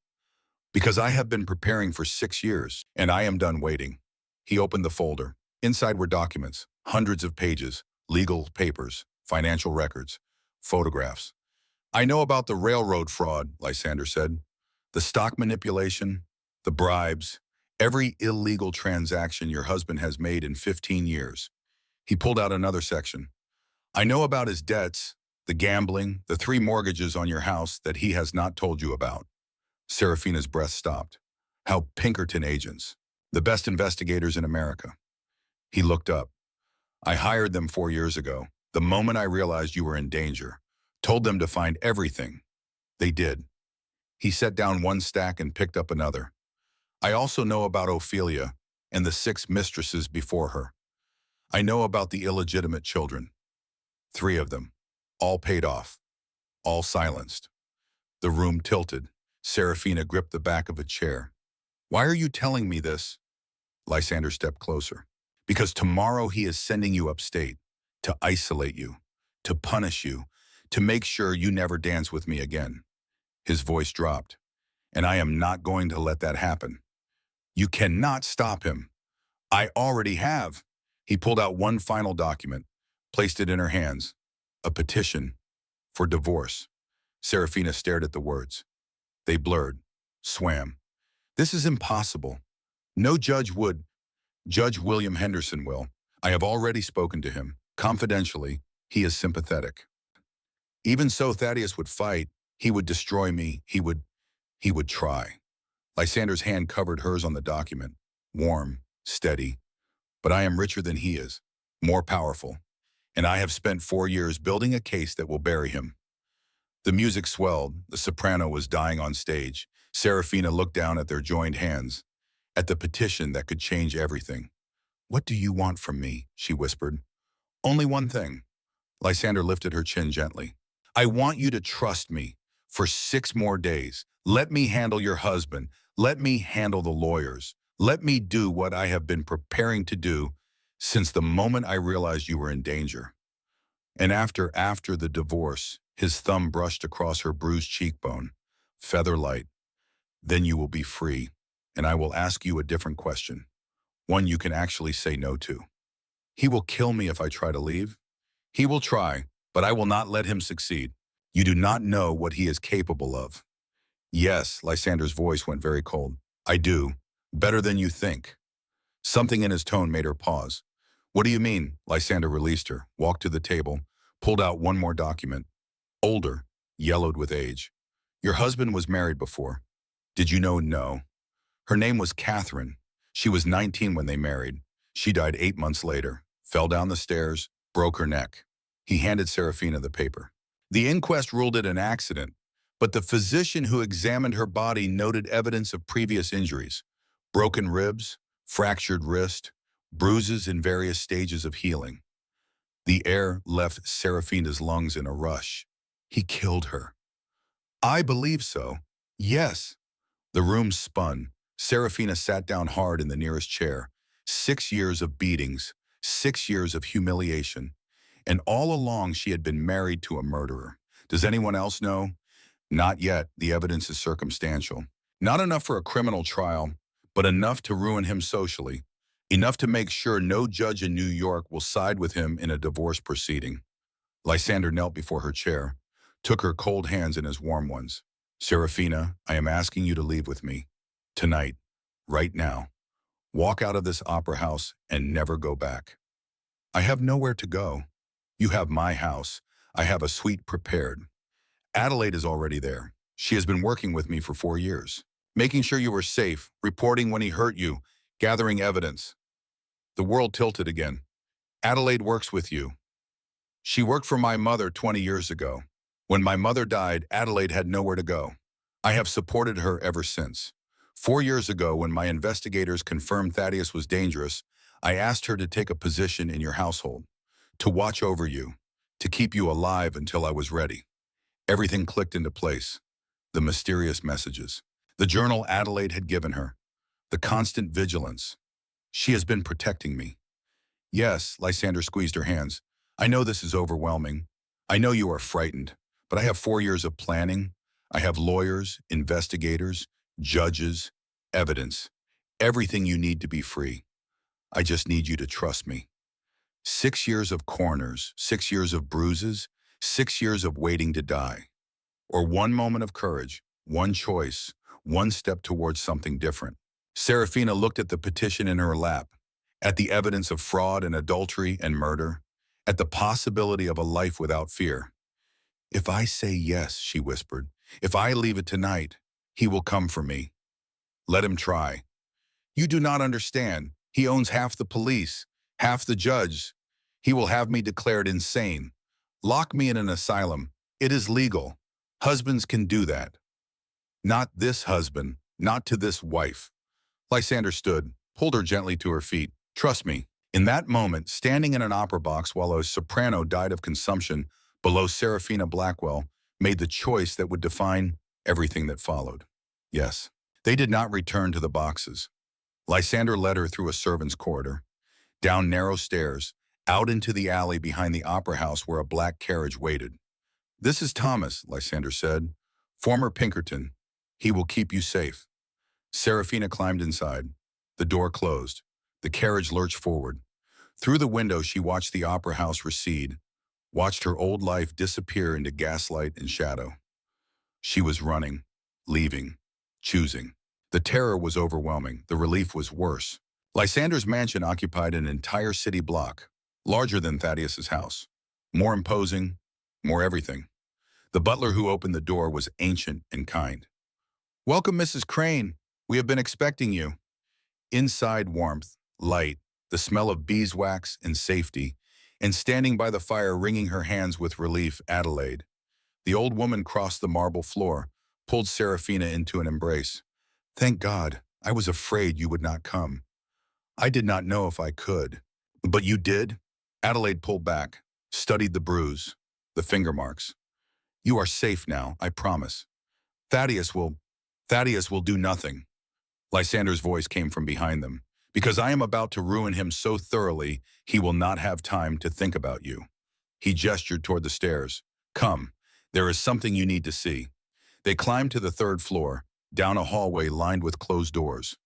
"Because I have been preparing for 6 years, and I am done waiting." He opened the folder. Inside were documents, hundreds of pages, legal papers, financial records, photographs. "I know about the railroad fraud," Lysander said. "The stock manipulation, the bribes, every illegal transaction your husband has made in 15 years. He pulled out another section. "I know about his debts, the gambling, the 3 mortgages on your house that he has not told you about." Serafina's breath stopped. "How Pinkerton agents, the best investigators in America." He looked up. "I hired them 4 years ago, the moment I realized you were in danger. Told them to find everything. They did." He set down one stack and picked up another. "I also know about Ophelia and the 6 mistresses before her. I know about the illegitimate children. 3 of them. All paid off. All silenced." The room tilted. Serafina gripped the back of a chair. "Why are you telling me this?" Lysander stepped closer. "Because tomorrow he is sending you upstate, to isolate you, to punish you, to make sure you never dance with me again." His voice dropped. "And I am not going to let that happen." "You cannot stop him." "I already have." He pulled out one final document, placed it in her hands. A petition for divorce. Serafina stared at the words. They blurred, swam. "This is impossible. No judge would. Judge William Henderson will. I have already spoken to him. Confidentially, he is sympathetic. Even so, Thaddeus would fight. He would destroy me. He would try." Lysander's hand covered hers on the document. Warm, steady. "But I am richer than he is, more powerful. And I have spent 4 years building a case that will bury him." The music swelled. The soprano was dying on stage. Serafina looked down at their joined hands, at the petition that could change everything. "What do you want from me?" she whispered. "Only one thing." Lysander lifted her chin gently. "I want you to trust me for 6 more days. Let me handle your husband. Let me handle the lawyers. Let me do what I have been preparing to do since the moment I realized you were in danger." And after the divorce, his thumb brushed across her bruised cheekbone, feather light. "Then you will be free, and I will ask you a different question, one you can actually say no to." "He will kill me if I try to leave." "He will try, but I will not let him succeed. You do not know what he is capable of." "Yes," Lysander's voice went very cold. "I do. Better than you think." Something in his tone made her pause. "What do you mean?" Lysander released her, walked to the table, pulled out one more document. Older, yellowed with age. "Your husband was married before. Did you know?" "No." "Her name was Catherine. She was 19 when they married. She died 8 months later, fell down the stairs, broke her neck." He handed Serafina the paper. "The inquest ruled it an accident, but the physician who examined her body noted evidence of previous injuries, broken ribs, fractured wrist, bruises in various stages of healing." The air left Serafina's lungs in a rush. "He killed her." "I believe so. Yes." The room spun. Serafina sat down hard in the nearest chair. 6 years of beatings, 6 years of humiliation. And all along she had been married to a murderer. Does anyone else know? Not yet. The evidence is circumstantial. Not enough for a criminal trial, but enough to ruin him socially. Enough to make sure no judge in New York will side with him in a divorce proceeding. Lysander knelt before her chair, took her cold hands in his warm ones. "Serafina, I am asking you to leave with me. Tonight." right now. Walk out of this opera house and never go back. I have nowhere to go. You have my house. I have a suite prepared. Adelaide is already there. She has been working with me for 4 years, making sure you were safe, reporting when he hurt you, gathering evidence. The world tilted again. Adelaide works with you. She worked for my mother 20 years ago. When my mother died, Adelaide had nowhere to go. I have supported her ever since. 4 years ago, when my investigators confirmed Thaddeus was dangerous, I asked her to take a position in your household, to watch over you, to keep you alive until I was ready. Everything clicked into place. The mysterious messages, the journal Adelaide had given her, the constant vigilance. She has been protecting me. Yes, Lysander squeezed her hands. I know this is overwhelming. I know you are frightened, but I have 4 years of planning. I have lawyers, investigators, judges, evidence, everything you need to be free. I just need you to trust me. 6 years of corners, 6 years of bruises, 6 years of waiting to die. Or one moment of courage, one choice, one step towards something different. Serafina looked at the petition in her lap, at the evidence of fraud and adultery and murder, at the possibility of a life without fear. If I say yes, she whispered, if I leave it tonight, he will come for me. Let him try. You do not understand. He owns half the police, half the judge. He will have me declared insane. Lock me in an asylum. It is legal. Husbands can do that. Not this husband, not to this wife. Lysander stood, pulled her gently to her feet. Trust me. In that moment, standing in an opera box while a soprano died of consumption below Serafina Blackwell, made the choice that would define everything that followed. Yes, they did not return to the boxes. Lysander led her through a servants' corridor, down narrow stairs, out into the alley behind the opera house where a black carriage waited. This is Thomas, Lysander said, former Pinkerton. He will keep you safe. Serafina climbed inside. The door closed. The carriage lurched forward. Through the window, she watched the opera house recede, watched her old life disappear into gaslight and shadow. She was running, leaving, choosing. The terror was overwhelming. The relief was worse. Lysander's mansion occupied an entire city block, larger than Thaddeus's house. More imposing, more everything. The butler who opened the door was ancient and kind. Welcome, Mrs. Crane. We have been expecting you. Inside, warmth, light, the smell of beeswax and safety, and standing by the fire wringing her hands with relief, Adelaide. The old woman crossed the marble floor, pulled Serafina into an embrace. Thank God, I was afraid you would not come. I did not know if I could. But you did? Adelaide pulled back, studied the bruise, the finger marks. You are safe now, I promise. Thaddeus will do nothing. Lysander's voice came from behind them. Because I am about to ruin him so thoroughly, he will not have time to think about you. He gestured toward the stairs. Come, there is something you need to see. They climbed to the third floor, down a hallway lined with closed doors.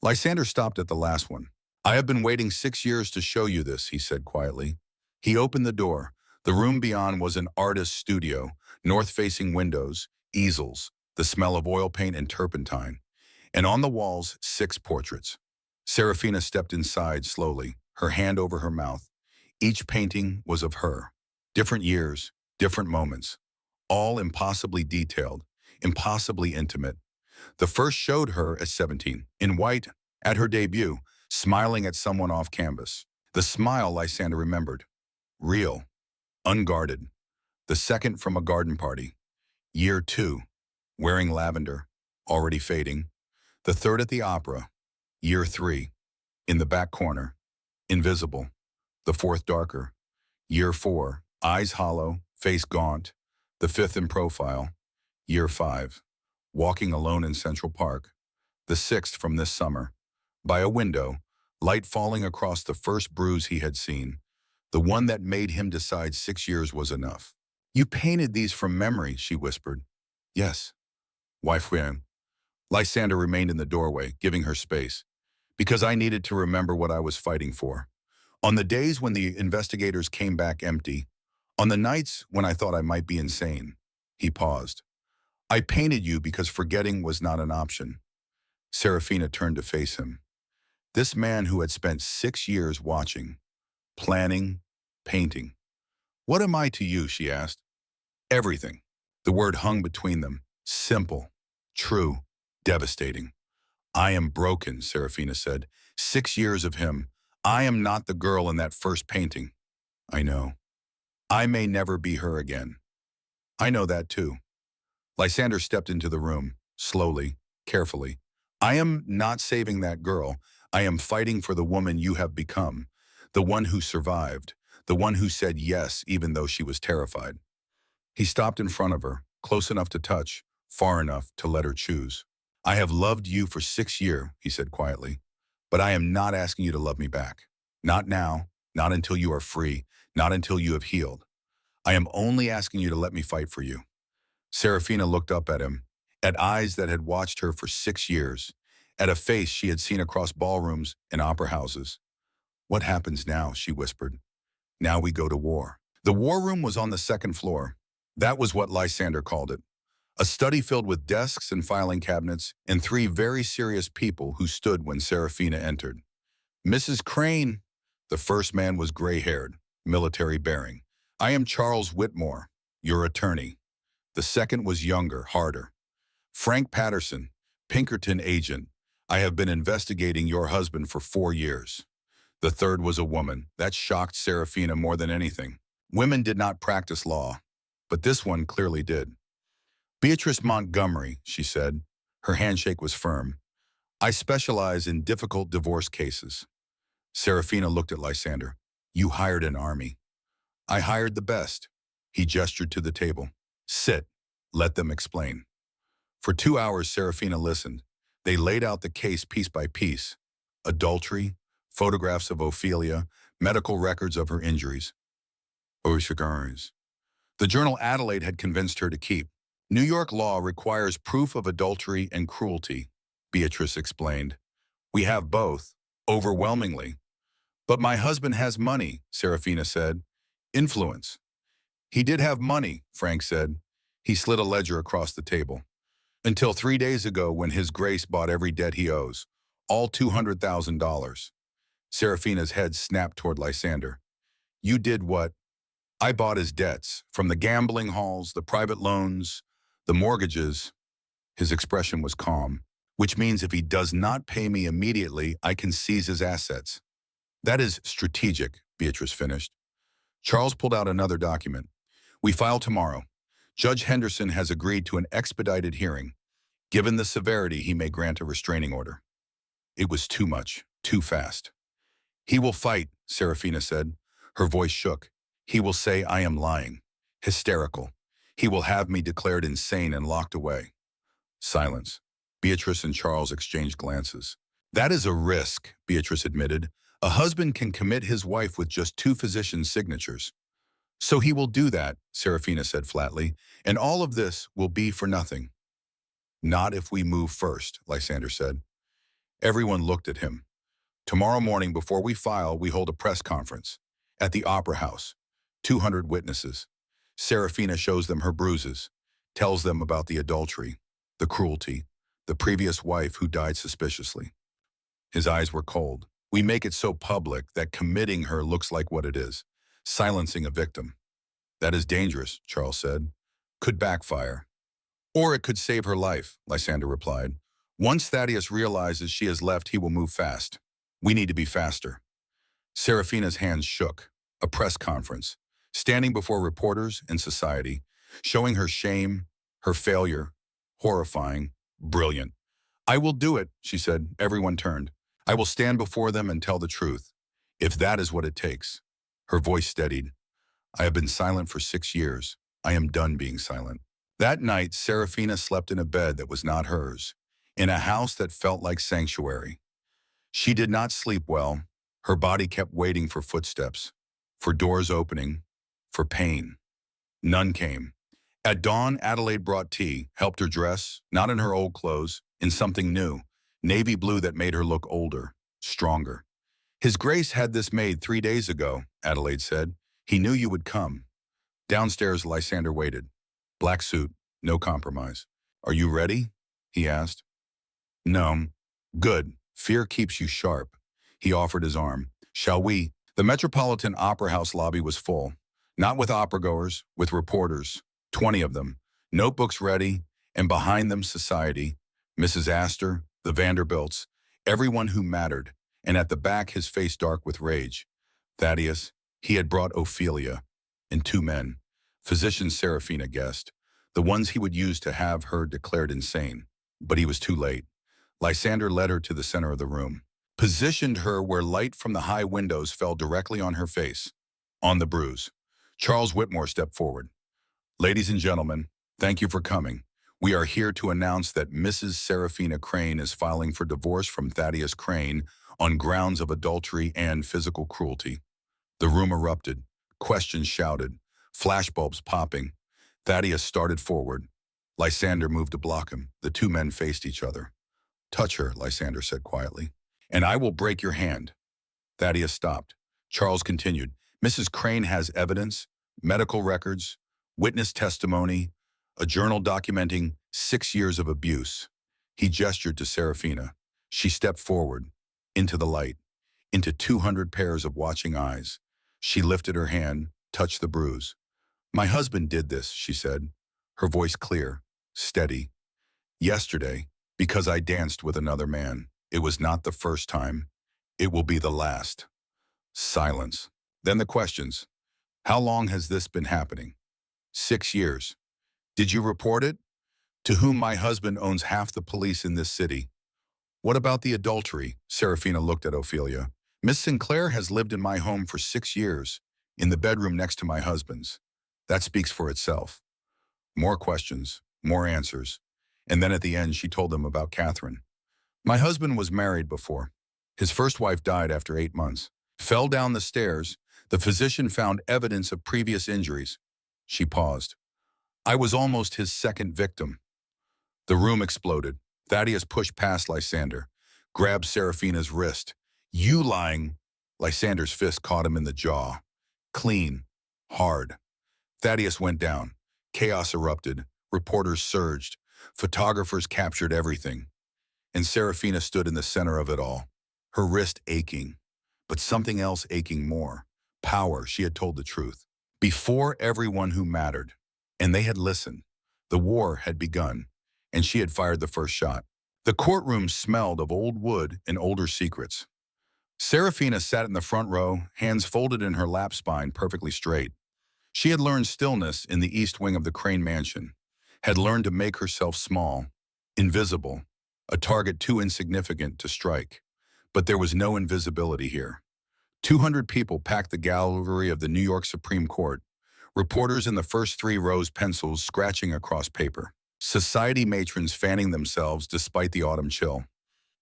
Lysander stopped at the last one. I have been waiting 6 years to show you this, he said quietly. He opened the door. The room beyond was an artist's studio, north-facing windows, easels, the smell of oil paint and turpentine, and on the walls, 6 portraits. Serafina stepped inside slowly, her hand over her mouth. Each painting was of her. Different years, different moments, all impossibly detailed, impossibly intimate. The first showed her at 17, in white, at her debut, smiling at someone off canvas. The smile Lysander remembered. Real, unguarded. The second from a garden party. Year 2, wearing lavender, already fading. The third at the opera. Year 3, in the back corner, invisible. The fourth darker. Year 4, eyes hollow, face gaunt. The fifth in profile. Year 5, walking alone in Central Park. The sixth from this summer. By a window, light falling across the first bruise he had seen. The one that made him decide 6 years was enough. You painted these from memory, she whispered. Yes. Why, when? Lysander remained in the doorway, giving her space. Because I needed to remember what I was fighting for. On the days when the investigators came back empty, on the nights when I thought I might be insane, he paused. I painted you because forgetting was not an option. Serafina turned to face him. This man who had spent 6 years watching, planning, painting. What am I to you, she asked. Everything. The word hung between them. Simple, true, devastating. I am broken, Serafina said. 6 years of him. I am not the girl in that first painting. I know. I may never be her again. I know that too. Lysander stepped into the room, slowly, carefully. I am not saving that girl. I am fighting for the woman you have become, the one who survived, the one who said yes even though she was terrified. He stopped in front of her, close enough to touch, far enough to let her choose. I have loved you for 6 years, he said quietly, but I am not asking you to love me back. Not now, not until you are free, not until you have healed. I am only asking you to let me fight for you. Serafina looked up at him, at eyes that had watched her for 6 years, at a face she had seen across ballrooms and opera houses. What happens now, she whispered. Now we go to war. The war room was on the second floor. That was what Lysander called it. A study filled with desks and filing cabinets and 3 very serious people who stood when Serafina entered. Mrs. Crane. The first man was gray-haired, military bearing. I am Charles Whitmore, your attorney. The second was younger, harder. Frank Patterson, Pinkerton agent. I have been investigating your husband for 4 years. The third was a woman. That shocked Serafina more than anything. Women did not practice law, but this one clearly did. Beatrice Montgomery, she said. Her handshake was firm. I specialize in difficult divorce cases. Serafina looked at Lysander. You hired an army. I hired the best. He gestured to the table. Sit. Let them explain. For 2 hours, Serafina listened. They laid out the case piece by piece. Adultery, photographs of Ophelia, medical records of her injuries. The journal Adelaide had convinced her to keep. New York law requires proof of adultery and cruelty, Beatrice explained. We have both, overwhelmingly. But my husband has money, Serafina said. Influence. He did have money, Frank said. He slid a ledger across the table. Until 3 days ago when His Grace bought every debt he owes, all $200,000. Serafina's head snapped toward Lysander. You did what? I bought his debts, from the gambling halls, the private loans, the mortgages. His expression was calm, which means if he does not pay me immediately, I can seize his assets. That is strategic, Beatrice finished. Charles pulled out another document. We file tomorrow. Judge Henderson has agreed to an expedited hearing. Given the severity, he may grant a restraining order. It was too much, too fast. He will fight, Serafina said. Her voice shook. He will say I am lying. Hysterical. He will have me declared insane and locked away. Silence. Beatrice and Charles exchanged glances. That is a risk, Beatrice admitted. A husband can commit his wife with just 2 physicians' signatures. So he will do that, Serafina said flatly, and all of this will be for nothing. Not if we move first, Lysander said. Everyone looked at him. Tomorrow morning before we file, we hold a press conference. At the Opera House. 200 witnesses. Serafina shows them her bruises, tells them about the adultery, the cruelty, the previous wife who died suspiciously. His eyes were cold. We make it so public that committing her looks like what it is, silencing a victim. That is dangerous, Charles said. Could backfire. Or it could save her life, Lysander replied. Once Thaddeus realizes she has left, he will move fast. We need to be faster. Serafina's hands shook. A press conference, standing before reporters and society, showing her shame, her failure, horrifying, brilliant. I will do it, she said. Everyone turned. I will stand before them and tell the truth, if that is what it takes. Her voice steadied. I have been silent for 6 years. I am done being silent. That night, Serafina slept in a bed that was not hers, in a house that felt like sanctuary. She did not sleep well. Her body kept waiting for footsteps, for doors opening, for pain. None came. At dawn, Adelaide brought tea, helped her dress, not in her old clothes, in something new, navy blue that made her look older, stronger. His Grace had this made 3 days ago, Adelaide said. He knew you would come. Downstairs, Lysander waited. Black suit, no compromise. Are you ready? He asked. No, Good. Fear keeps you sharp. He offered his arm. Shall we? The Metropolitan Opera House lobby was full. Not with opera-goers, with reporters. 20 of them. Notebooks ready, and behind them society. Mrs. Astor, the Vanderbilts, everyone who mattered, and at the back his face dark with rage. Thaddeus, he had brought Ophelia, and 2 men. Physician Serafina guessed, the ones he would use to have her declared insane. But he was too late. Lysander led her to the center of the room, positioned her where light from the high windows fell directly on her face, on the bruise. Charles Whitmore stepped forward. Ladies and gentlemen, thank you for coming. We are here to announce that Mrs. Serafina Crane is filing for divorce from Thaddeus Crane on grounds of adultery and physical cruelty. The room erupted. Questions shouted. Flashbulbs popping. Thaddeus started forward. Lysander moved to block him. The 2 men faced each other. Touch her, Lysander said quietly, and I will break your hand. Thaddeus stopped. Charles continued. Mrs. Crane has evidence, medical records, witness testimony, a journal documenting 6 years of abuse. He gestured to Serafina. She stepped forward, into the light, into 200 pairs of watching eyes. She lifted her hand, touched the bruise. My husband did this, she said, her voice clear, steady. Yesterday, because I danced with another man. It was not the first time. It will be the last. Silence. Then the questions. How long has this been happening? 6 years. Did you report it? To whom my husband owns half the police in this city. What about the adultery? Serafina looked at Ophelia. Miss Sinclair has lived in my home for 6 years, in the bedroom next to my husband's. That speaks for itself. More questions, more answers. And then at the end, she told them about Catherine. My husband was married before. His first wife died after 8 months. Fell down the stairs. The physician found evidence of previous injuries. She paused. I was almost his second victim. The room exploded. Thaddeus pushed past Lysander, grabbed Serafina's wrist. You lying. Lysander's fist caught him in the jaw. Clean. Hard. Thaddeus went down. Chaos erupted. Reporters surged. Photographers captured everything. And Serafina stood in the center of it all, her wrist aching, but something else aching more. Power, she had told the truth. Before everyone who mattered. And they had listened. The war had begun, and she had fired the first shot. The courtroom smelled of old wood and older secrets. Serafina sat in the front row, hands folded in her lap spine perfectly straight. She had learned stillness in the east wing of the Crane mansion, had learned to make herself small, invisible, a target too insignificant to strike. But there was no invisibility here. 200 people packed the gallery of the New York Supreme Court, reporters in the first 3 rows, pencils scratching across paper, society matrons fanning themselves despite the autumn chill,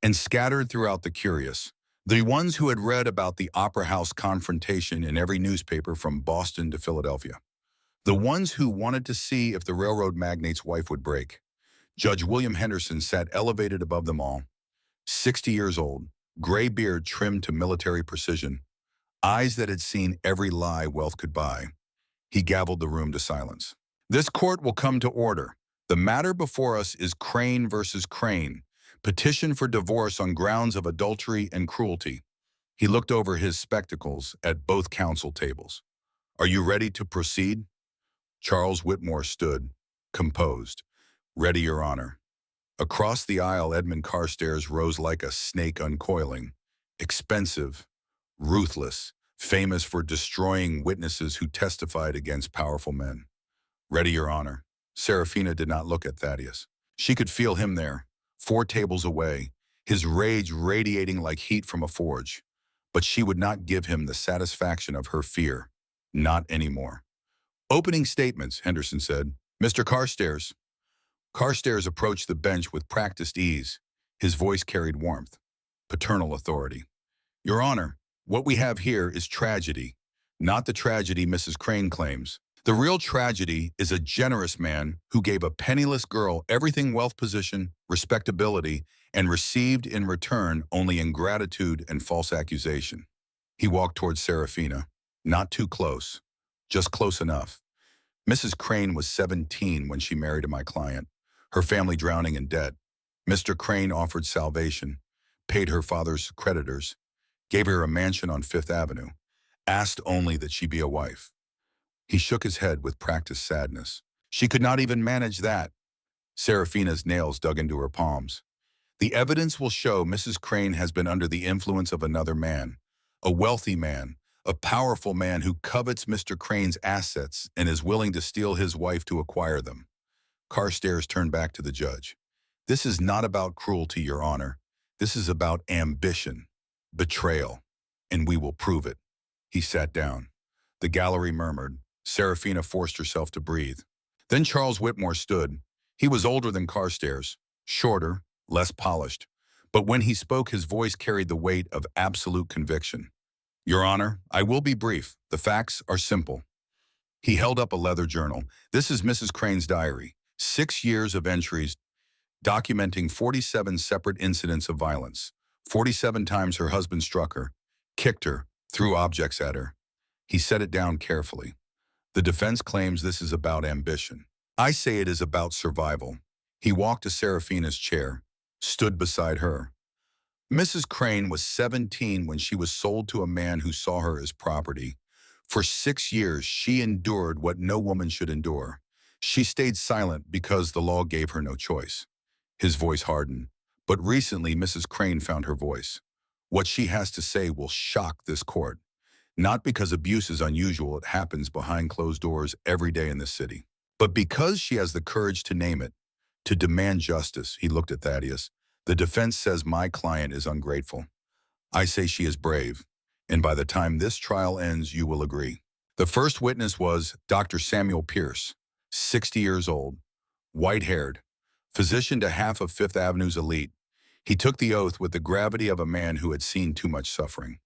and scattered throughout the curious, the ones who had read about the Opera House confrontation in every newspaper from Boston to Philadelphia. The ones who wanted to see if the railroad magnate's wife would break. Judge William Henderson sat elevated above them all, 60 years old, gray beard trimmed to military precision, eyes that had seen every lie wealth could buy. He gavelled the room to silence. This court will come to order. The matter before us is Crane versus Crane, petition for divorce on grounds of adultery and cruelty. He looked over his spectacles at both counsel tables. Are you ready to proceed? Charles Whitmore stood, composed. Ready, Your Honor. Across the aisle, Edmund Carstairs rose like a snake uncoiling, expensive, ruthless, famous for destroying witnesses who testified against powerful men. Ready, Your Honor. Serafina did not look at Thaddeus. She could feel him there, 4 tables away, his rage radiating like heat from a forge. But she would not give him the satisfaction of her fear. Not anymore. Opening statements, Henderson said. Mr. Carstairs. Carstairs approached the bench with practiced ease. His voice carried warmth, paternal authority. Your Honor, what we have here is tragedy, not the tragedy Mrs. Crane claims. The real tragedy is a generous man who gave a penniless girl everything: wealth, position, respectability, and received in return only ingratitude and false accusation. He walked towards Serafina, not too close, just close enough. Mrs. Crane was 17 when she married my client, her family drowning in debt. Mr. Crane offered salvation. paid her father's creditors, gave her a mansion on Fifth Avenue, asked only that she be a wife. He shook his head with practiced sadness. She could not even manage that. Serafina's nails dug into her palms. The evidence will show Mrs. Crane has been under the influence of another man, a wealthy man, a powerful man who covets Mr. Crane's assets and is willing to steal his wife to acquire them. Carstairs turned back to the judge. This is not about cruelty, Your Honor. This is about ambition, betrayal, and we will prove it. He sat down. The gallery murmured. Serafina forced herself to breathe. Then Charles Whitmore stood. He was older than Carstairs, shorter, less polished, but when he spoke, his voice carried the weight of absolute conviction. Your Honor, I will be brief. The facts are simple. He held up a leather journal. This is Mrs. Crane's diary. 6 years of entries documenting 47 separate incidents of violence. 47 times her husband struck her, kicked her, threw objects at her. He set it down carefully. The defense claims this is about ambition. I say it is about survival. He walked to Serafina's chair, stood beside her. Mrs. Crane was 17 when she was sold to a man who saw her as property. For 6 years, she endured what no woman should endure. She stayed silent because the law gave her no choice. His voice hardened. But recently, Mrs. Crane found her voice. What she has to say will shock this court. Not because abuse is unusual, it happens behind closed doors every day in this city. But because she has the courage to name it, to demand justice. He looked at Thaddeus. The defense says my client is ungrateful. I say she is brave, and by the time this trial ends, you will agree. The first witness was Dr. Samuel Pierce, 60 years old, white-haired, physician to half of Fifth Avenue's elite. He took the oath with the gravity of a man who had seen too much suffering.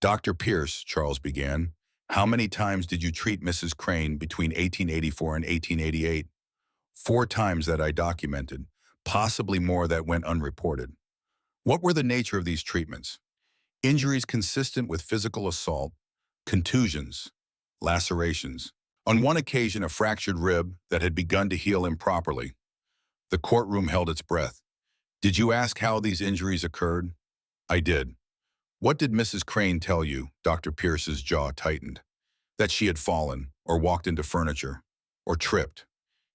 Dr. Pierce, Charles began, how many times did you treat Mrs. Crane between 1884 and 1888? 4 times that I documented, possibly more that went unreported. What were the nature of these treatments? Injuries consistent with physical assault, contusions, lacerations. On one occasion, a fractured rib that had begun to heal improperly. The courtroom held its breath. Did you ask how these injuries occurred? I did. What did Mrs. Crane tell you? Dr. Pierce's jaw tightened. That she had fallen, or walked into furniture, or tripped.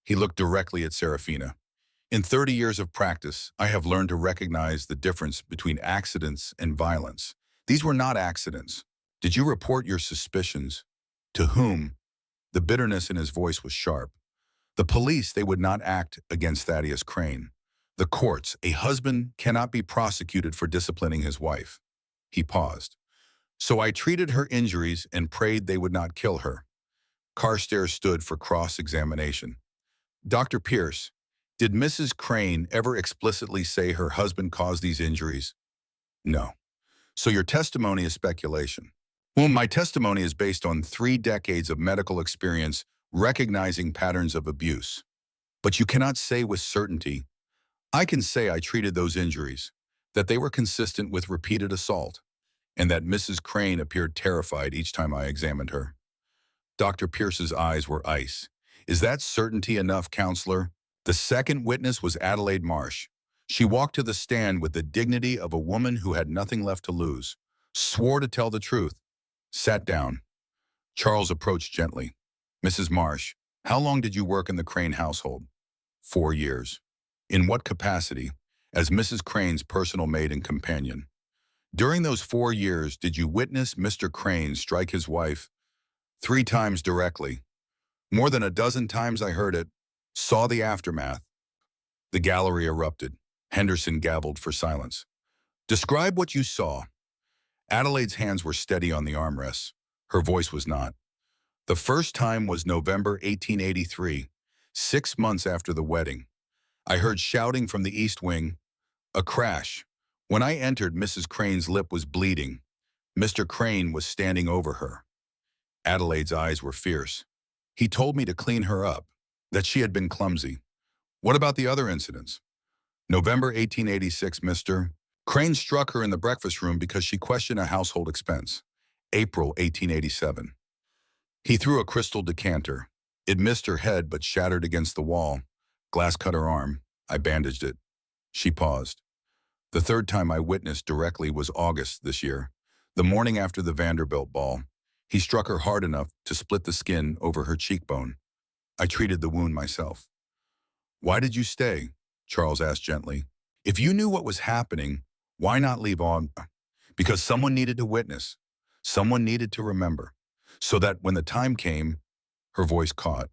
He looked directly at Serafina. In 30 years of practice, I have learned to recognize the difference between accidents and violence. These were not accidents. Did you report your suspicions? To whom? The bitterness in his voice was sharp. The police, they would not act against Thaddeus Crane. The courts, a husband cannot be prosecuted for disciplining his wife. He paused. So I treated her injuries and prayed they would not kill her. Carstairs stood for cross-examination. Dr. Pierce, did Mrs. Crane ever explicitly say her husband caused these injuries? No. So your testimony is speculation. Well, my testimony is based on 3 decades of medical experience recognizing patterns of abuse. But you cannot say with certainty. I can say I treated those injuries, that they were consistent with repeated assault, and that Mrs. Crane appeared terrified each time I examined her. Dr. Pierce's eyes were ice. Is that certainty enough, counselor? The second witness was Adelaide Marsh. She walked to the stand with the dignity of a woman who had nothing left to lose, swore to tell the truth, sat down. Charles approached gently. Mrs. Marsh, how long did you work in the Crane household? 4 years. In what capacity? As Mrs. Crane's personal maid and companion. During those 4 years, did you witness Mr. Crane strike his wife? 3 times directly. More than a dozen times I heard it, saw the aftermath. The gallery erupted. Henderson gavelled for silence. Describe what you saw. Adelaide's hands were steady on the armrests. Her voice was not. The first time was November 1883, 6 months after the wedding. I heard shouting from the east wing, a crash. When I entered, Mrs. Crane's lip was bleeding. Mr. Crane was standing over her. Adelaide's eyes were fierce. He told me to clean her up, that she had been clumsy. What about the other incidents? November 1886, Mr. Crane struck her in the breakfast room because she questioned a household expense. April 1887. He threw a crystal decanter. It missed her head but shattered against the wall. Glass cut her arm. I bandaged it. She paused. The third time I witnessed directly was August this year, the morning after the Vanderbilt ball. He struck her hard enough to split the skin over her cheekbone. I treated the wound myself. Why did you stay? Charles asked gently. If you knew what was happening, why not leave on? Because someone needed to witness. Someone needed to remember. So that when the time came, her voice caught.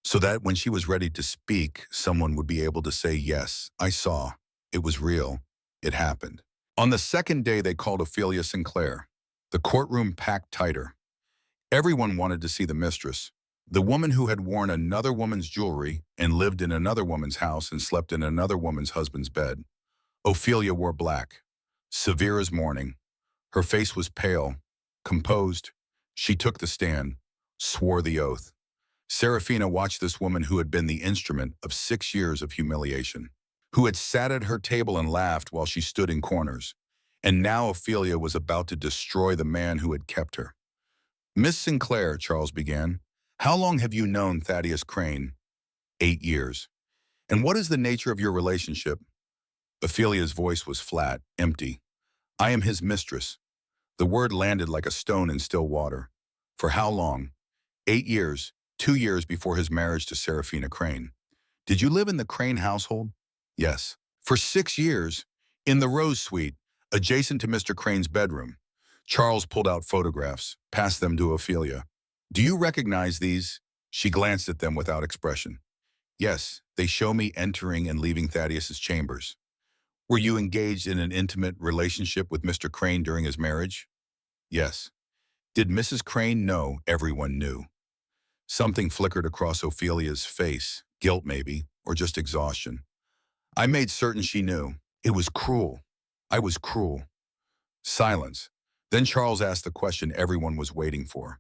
So that when she was ready to speak, someone would be able to say, yes, I saw. It was real. It happened. On the second day, they called Ophelia Sinclair. The courtroom packed tighter. Everyone wanted to see the mistress, the woman who had worn another woman's jewelry and lived in another woman's house and slept in another woman's husband's bed. Ophelia wore black, severe as mourning. Her face was pale, composed. She took the stand, swore the oath. Serafina watched this woman who had been the instrument of 6 years of humiliation, who had sat at her table and laughed while she stood in corners. And now Ophelia was about to destroy the man who had kept her. Miss Sinclair, Charles began, how long have you known Thaddeus Crane? 8 years. And what is the nature of your relationship? Ophelia's voice was flat, empty. I am his mistress. The word landed like a stone in still water. For how long? 8 years, 2 years before his marriage to Serafina Crane. Did you live in the Crane household? Yes. For 6 years, in the Rose Suite, adjacent to Mr. Crane's bedroom. Charles pulled out photographs, passed them to Ophelia. Do you recognize these? She glanced at them without expression. Yes, they show me entering and leaving Thaddeus's chambers. Were you engaged in an intimate relationship with Mr. Crane during his marriage? Yes. Did Mrs. Crane know? Everyone knew. Something flickered across Ophelia's face, guilt maybe, or just exhaustion. I made certain she knew. It was cruel. I was cruel. Silence. Then Charles asked the question everyone was waiting for.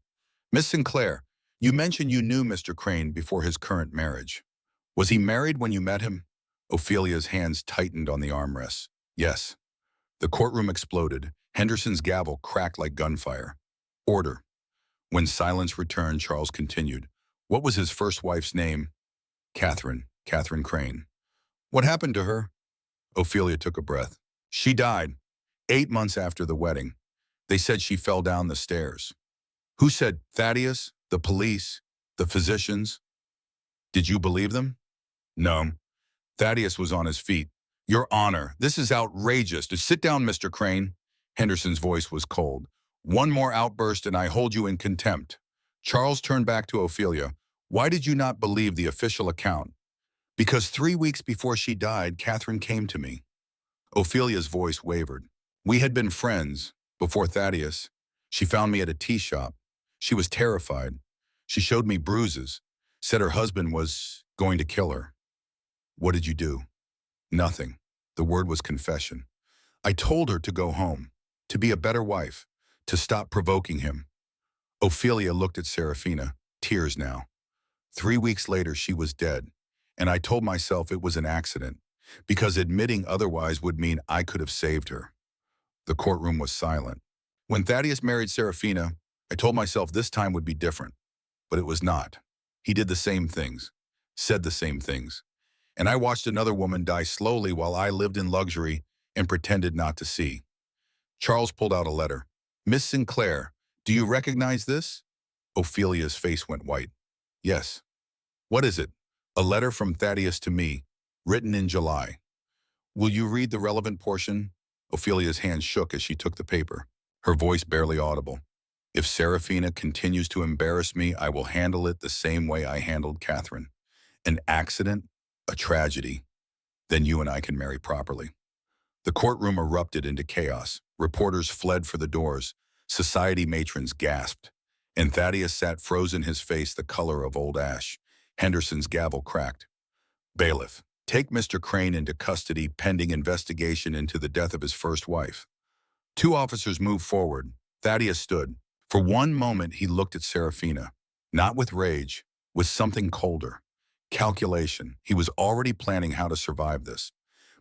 Miss Sinclair, you mentioned you knew Mr. Crane before his current marriage. Was he married when you met him? Ophelia's hands tightened on the armrests. Yes. The courtroom exploded. Henderson's gavel cracked like gunfire. Order. When silence returned, Charles continued. What was his first wife's name? Catherine Crane. What happened to her? Ophelia took a breath. She died 8 months after the wedding. They said she fell down the stairs. Who said? Thaddeus? The police? The physicians? Did you believe them? No. Thaddeus was on his feet. Your Honor, this is outrageous. Sit down, Mr. Crane. Henderson's voice was cold. One more outburst and I hold you in contempt. Charles turned back to Ophelia. Why did you not believe the official account? Because 3 weeks before she died, Catherine came to me. Ophelia's voice wavered. We had been friends before Thaddeus. She found me at a tea shop. She was terrified. She showed me bruises, said her husband was going to kill her. What did you do? Nothing. The word was confession. I told her to go home, to be a better wife, to stop provoking him. Ophelia looked at Serafina, tears now. 3 weeks later, she was dead, and I told myself it was an accident, because admitting otherwise would mean I could have saved her. The courtroom was silent. When Thaddeus married Serafina, I told myself this time would be different, but it was not. He did the same things, said the same things, and I watched another woman die slowly while I lived in luxury and pretended not to see. Charles pulled out a letter. Miss Sinclair, do you recognize this? Ophelia's face went white. Yes. What is it? A letter from Thaddeus to me, written in July. Will you read the relevant portion? Ophelia's hand shook as she took the paper, her voice barely audible. If Serafina continues to embarrass me, I will handle it the same way I handled Catherine. An accident, a tragedy. Then you and I can marry properly. The courtroom erupted into chaos. Reporters fled for the doors. Society matrons gasped. And Thaddeus sat frozen, his face the color of old ash. Henderson's gavel cracked. Bailiff, take Mr. Crane into custody pending investigation into the death of his first wife. 2 officers moved forward. Thaddeus stood. For one moment, he looked at Serafina. Not with rage, with something colder. Calculation. He was already planning how to survive this.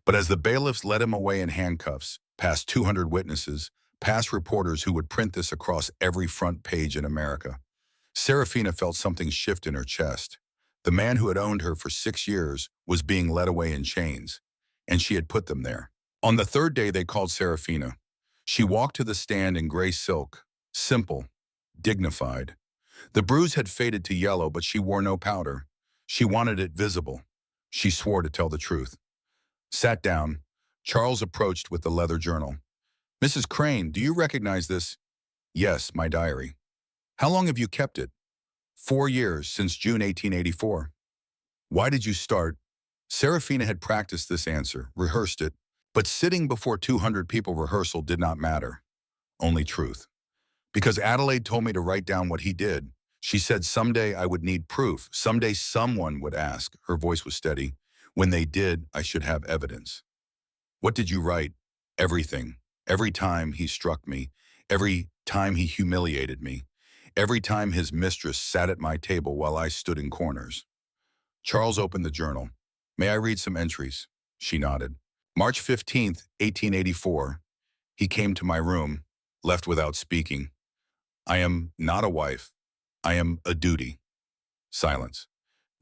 But as the bailiffs led him away in handcuffs, past 200 witnesses, past reporters who would print this across every front page in America, Serafina felt something shift in her chest. The man who had owned her for 6 years was being led away in chains, and she had put them there. On the third day, they called Serafina. She walked to the stand in gray silk, simple, dignified. The bruise had faded to yellow, but she wore no powder. She wanted it visible. She swore to tell the truth. Sat down. Charles approached with the leather journal. Mrs. Crane, do you recognize this? Yes, my diary. How long have you kept it? 4 years, since June 1884. Why did you start? Serafina had practiced this answer, rehearsed it, but sitting before 200 people rehearsal did not matter. Only truth. Because Adelaide told me to write down what he did. She said someday I would need proof. Someday someone would ask. Her voice was steady. When they did, I should have evidence. What did you write? Everything. Every time he struck me. Every time he humiliated me. Every time his mistress sat at my table while I stood in corners. Charles opened the journal. May I read some entries? She nodded. March 15th, 1884. He came to my room, left without speaking. I am not a wife. I am a duty. Silence.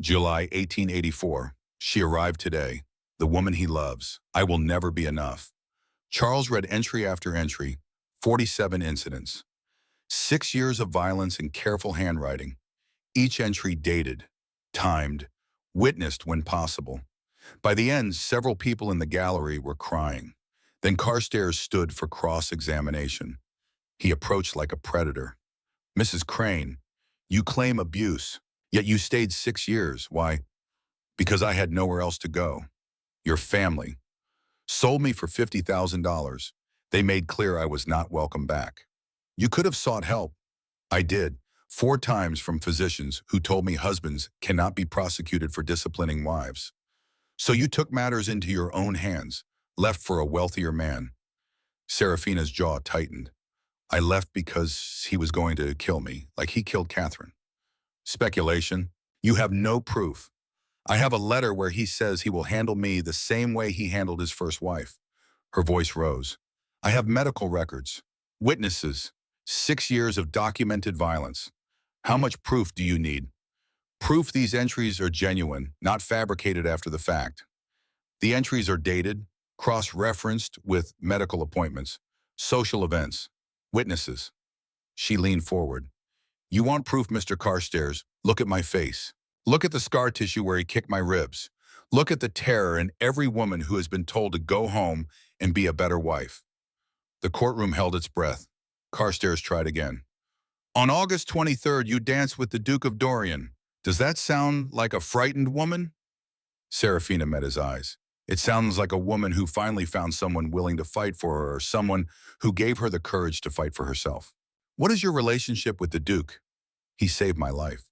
July 1884. She arrived today. The woman he loves. I will never be enough. Charles read entry after entry. 47 incidents. 6 years of violence in careful handwriting. Each entry dated, timed, witnessed when possible. By the end, several people in the gallery were crying. Then Carstairs stood for cross-examination. He approached like a predator. Mrs. Crane, you claim abuse, yet you stayed 6 years. Why? Because I had nowhere else to go. Your family sold me for $50,000. They made clear I was not welcome back. You could have sought help. I did, 4 times from physicians who told me husbands cannot be prosecuted for disciplining wives. So you took matters into your own hands, left for a wealthier man. Serafina's jaw tightened. I left because he was going to kill me, like he killed Catherine. Speculation. You have no proof. I have a letter where he says he will handle me the same way he handled his first wife. Her voice rose. I have medical records, witnesses, 6 years of documented violence. How much proof do you need? Proof these entries are genuine, not fabricated after the fact. The entries are dated, cross-referenced with medical appointments, social events, witnesses. She leaned forward. You want proof, Mr. Carstairs? Look at my face. Look at the scar tissue where he kicked my ribs. Look at the terror in every woman who has been told to go home and be a better wife. The courtroom held its breath. Carstairs tried again. On August 23rd, you danced with the Duke of Dorian. Does that sound like a frightened woman? Serafina met his eyes. It sounds like a woman who finally found someone willing to fight for her, or someone who gave her the courage to fight for herself. What is your relationship with the Duke? He saved my life.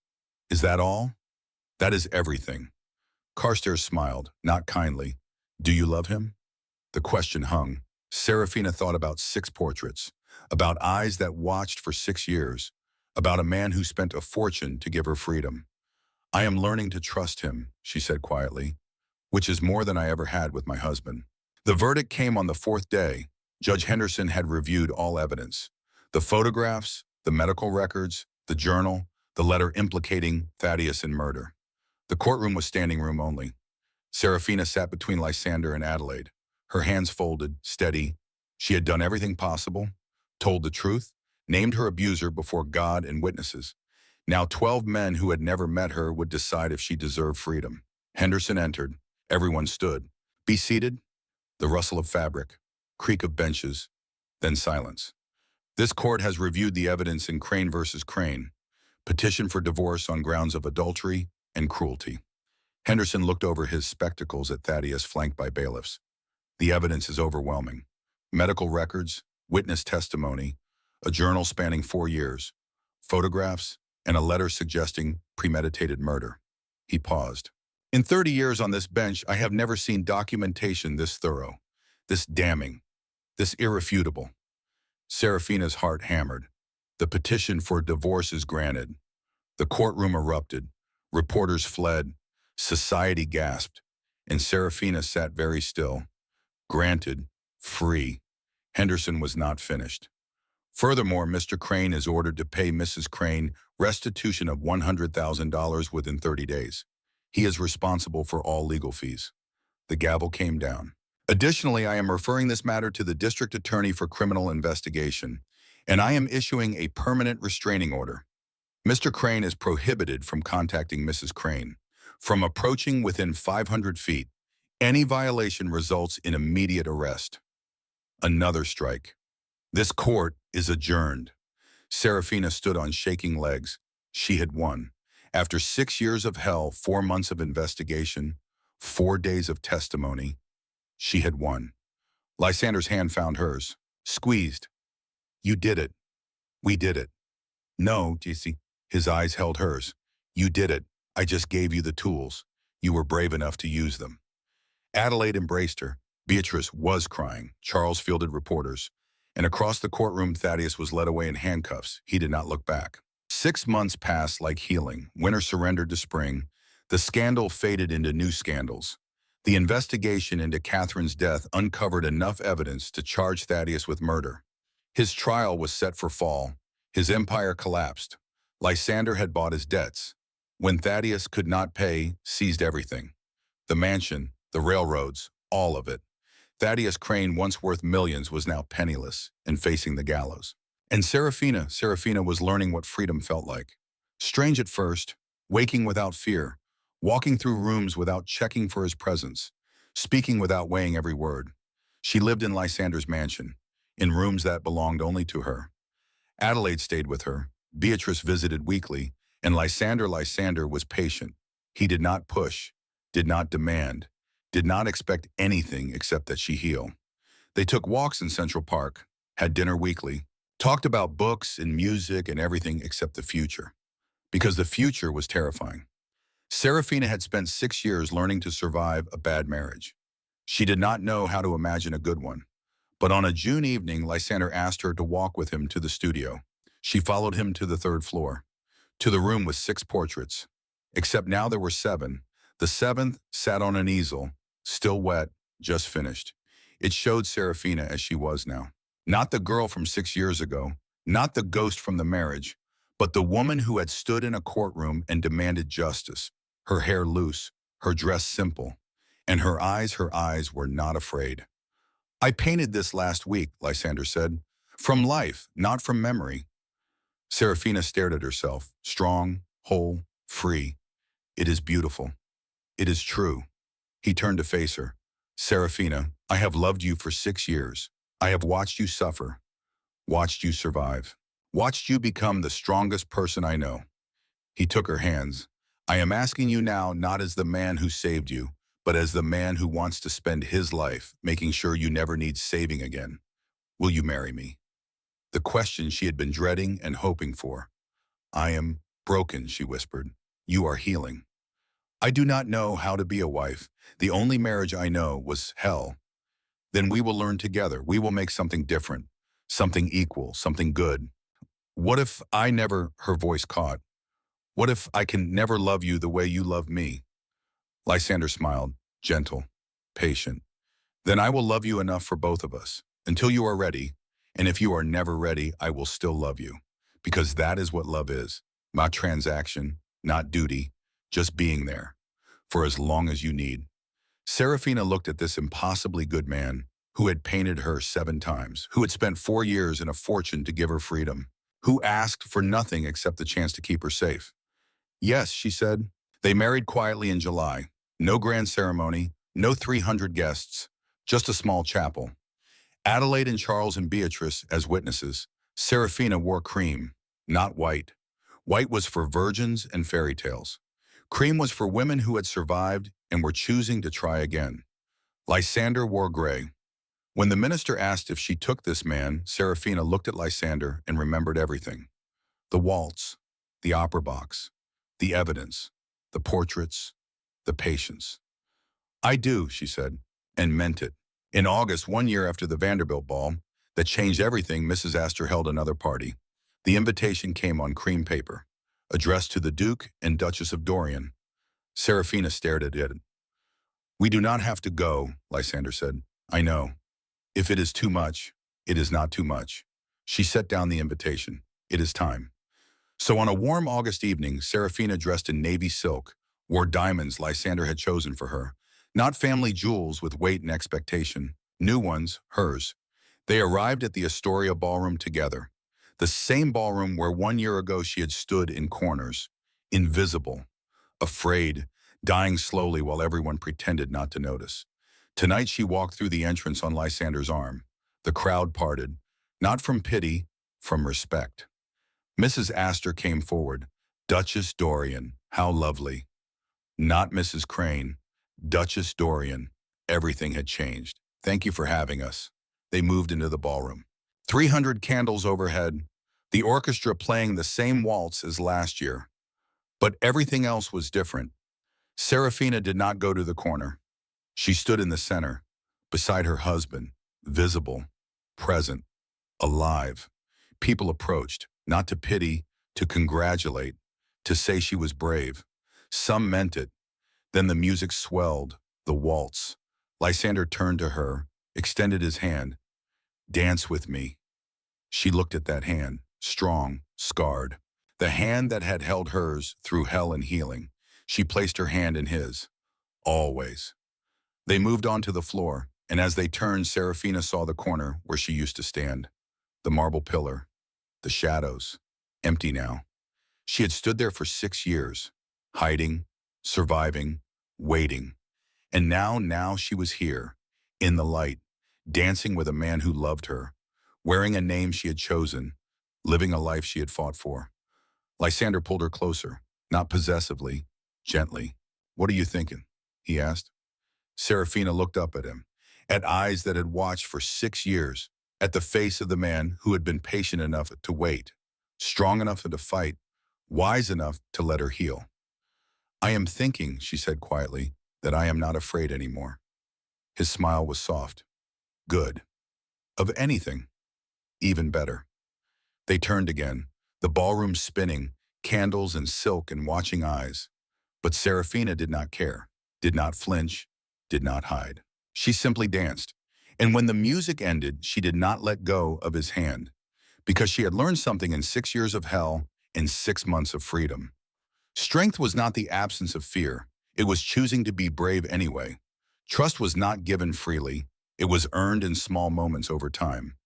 Is that all? That is everything. Carstairs smiled, not kindly. Do you love him? The question hung. Serafina thought about 6 portraits, about eyes that watched for 6 years, about a man who spent a fortune to give her freedom. I am learning to trust him, she said quietly, which is more than I ever had with my husband. The verdict came on the 4th day. Judge Henderson had reviewed all evidence. The photographs, the medical records, the journal, the letter implicating Thaddeus in murder. The courtroom was standing room only. Serafina sat between Lysander and Adelaide, her hands folded, steady. She had done everything possible, told the truth, named her abuser before God and witnesses. Now 12 men who had never met her would decide if she deserved freedom. Henderson entered. Everyone stood. Be seated. The rustle of fabric, creak of benches, then silence. This court has reviewed the evidence in Crane versus Crane, petition for divorce on grounds of adultery and cruelty. Henderson looked over his spectacles at Thaddeus, flanked by bailiffs. The evidence is overwhelming. Medical records, witness testimony, a journal spanning 4 years, photographs, and a letter suggesting premeditated murder. He paused. In 30 years on this bench, I have never seen documentation this thorough, this damning, this irrefutable. Serafina's heart hammered. The petition for divorce is granted. The courtroom erupted. Reporters fled. Society gasped. And Serafina sat very still. Granted. Free. Henderson was not finished. Furthermore, Mr. Crane is ordered to pay Mrs. Crane restitution of $100,000 within 30 days. He is responsible for all legal fees. The gavel came down. Additionally, I am referring this matter to the District Attorney for criminal investigation, and I am issuing a permanent restraining order. Mr. Crane is prohibited from contacting Mrs. Crane, from approaching within 500 feet. Any violation results in immediate arrest. Another strike. This court is adjourned. Serafina stood on shaking legs. She had won. After 6 years of hell, 4 months of investigation, 4 days of testimony, she had won. Lysander's hand found hers. Squeezed. You did it. We did it. No, Jesse. His eyes held hers. You did it. I just gave you the tools. You were brave enough to use them. Adelaide embraced her. Beatrice was crying. Charles fielded reporters. And across the courtroom, Thaddeus was led away in handcuffs. He did not look back. 6 months passed like healing. Winter surrendered to spring. The scandal faded into new scandals. The investigation into Catherine's death uncovered enough evidence to charge Thaddeus with murder. His trial was set for fall. His empire collapsed. Lysander had bought his debts. When Thaddeus could not pay, seized everything. The mansion, the railroads, all of it. Thaddeus Crane, once worth millions, was now penniless and facing the gallows. And Serafina was learning what freedom felt like. Strange at first, waking without fear, walking through rooms without checking for his presence, speaking without weighing every word. She lived in Lysander's mansion, in rooms that belonged only to her. Adelaide stayed with her. Beatrice visited weekly, and Lysander was patient. He did not push, did not demand, did not expect anything except that she heal. They took walks in Central Park, had dinner weekly, talked about books and music and everything except the future, because the future was terrifying. Serafina had spent 6 years learning to survive a bad marriage. She did not know how to imagine a good one. But on a June evening, Lysander asked her to walk with him to the studio. She followed him to the 3rd floor, to the room with 6 portraits. Except now there were 7. The 7th sat on an easel, still wet, just finished. It showed Serafina as she was now. Not the girl from 6 years ago, not the ghost from the marriage, but the woman who had stood in a courtroom and demanded justice. Her hair loose, her dress simple, and her eyes were not afraid. I painted this last week, Lysander said. From life, not from memory. Serafina stared at herself, strong, whole, free. It is beautiful. It is true. He turned to face her. Serafina, I have loved you for 6 years. I have watched you suffer, watched you survive, watched you become the strongest person I know. He took her hands. I am asking you now not as the man who saved you, but as the man who wants to spend his life making sure you never need saving again. Will you marry me? The question she had been dreading and hoping for. I am broken, she whispered. You are healing. I do not know how to be a wife. The only marriage I know was hell. Then we will learn together. We will make something different, something equal, something good. What if I never, her voice caught. What if I can never love you the way you love me? Lysander smiled, gentle, patient. Then I will love you enough for both of us, until you are ready. And if you are never ready, I will still love you. Because that is what love is. Not transaction, not duty, just being there. For as long as you need. Serafina looked at this impossibly good man, who had painted her 7 times, who had spent 4 years and a fortune to give her freedom, who asked for nothing except the chance to keep her safe. Yes, she said. They married quietly in July. No grand ceremony, no 300 guests, just a small chapel. Adelaide and Charles and Beatrice as witnesses. Serafina wore cream, not white. White was for virgins and fairy tales. Cream was for women who had survived and were choosing to try again. Lysander wore gray. When the minister asked if she took this man, Serafina looked at Lysander and remembered everything. The waltz, the opera box, the evidence, the portraits, the patience. I do, she said, and meant it. In August, 1 year after the Vanderbilt ball, that changed everything, Mrs. Astor held another party. The invitation came on cream paper, addressed to the Duke and Duchess of Dorian. Serafina stared at it. We do not have to go, Lysander said. I know. If it is too much, it is not too much. She set down the invitation. It is time. So on a warm August evening, Serafina, dressed in navy silk, wore diamonds Lysander had chosen for her. Not family jewels with weight and expectation. New ones, hers. They arrived at the Astoria Ballroom together. The same ballroom where 1 year ago she had stood in corners, invisible, afraid, dying slowly while everyone pretended not to notice. Tonight she walked through the entrance on Lysander's arm. The crowd parted, not from pity, from respect. Mrs. Astor came forward. Duchess Dorian, how lovely. Not Mrs. Crane, Duchess Dorian. Everything had changed. Thank you for having us. They moved into the ballroom. 300 candles overhead, the orchestra playing the same waltz as last year. But everything else was different. Serafina did not go to the corner. She stood in the center, beside her husband, visible, present, alive. People approached, not to pity, to congratulate, to say she was brave. Some meant it. Then the music swelled, the waltz. Lysander turned to her, extended his hand. Dance with me. She looked at that hand, strong, scarred. The hand that had held hers through hell and healing. She placed her hand in his. Always. They moved onto the floor, and as they turned, Serafina saw the corner where she used to stand. The marble pillar. The shadows. Empty now. She had stood there for 6 years, hiding, surviving, waiting. And now she was here, in the light, dancing with a man who loved her, wearing a name she had chosen, living a life she had fought for. Lysander pulled her closer, not possessively, gently. What are you thinking? He asked. Serafina looked up at him, at eyes that had watched for 6 years, at the face of the man who had been patient enough to wait, strong enough to fight, wise enough to let her heal. I am thinking, she said quietly, that I am not afraid anymore. His smile was soft. Good. Of anything. Even better. They turned again, the ballroom spinning, candles and silk and watching eyes. But Serafina did not care, did not flinch, did not hide. She simply danced. And when the music ended, she did not let go of his hand, because she had learned something in 6 years of hell and 6 months of freedom. Strength was not the absence of fear. It was choosing to be brave anyway. Trust was not given freely. It was earned in small moments over time.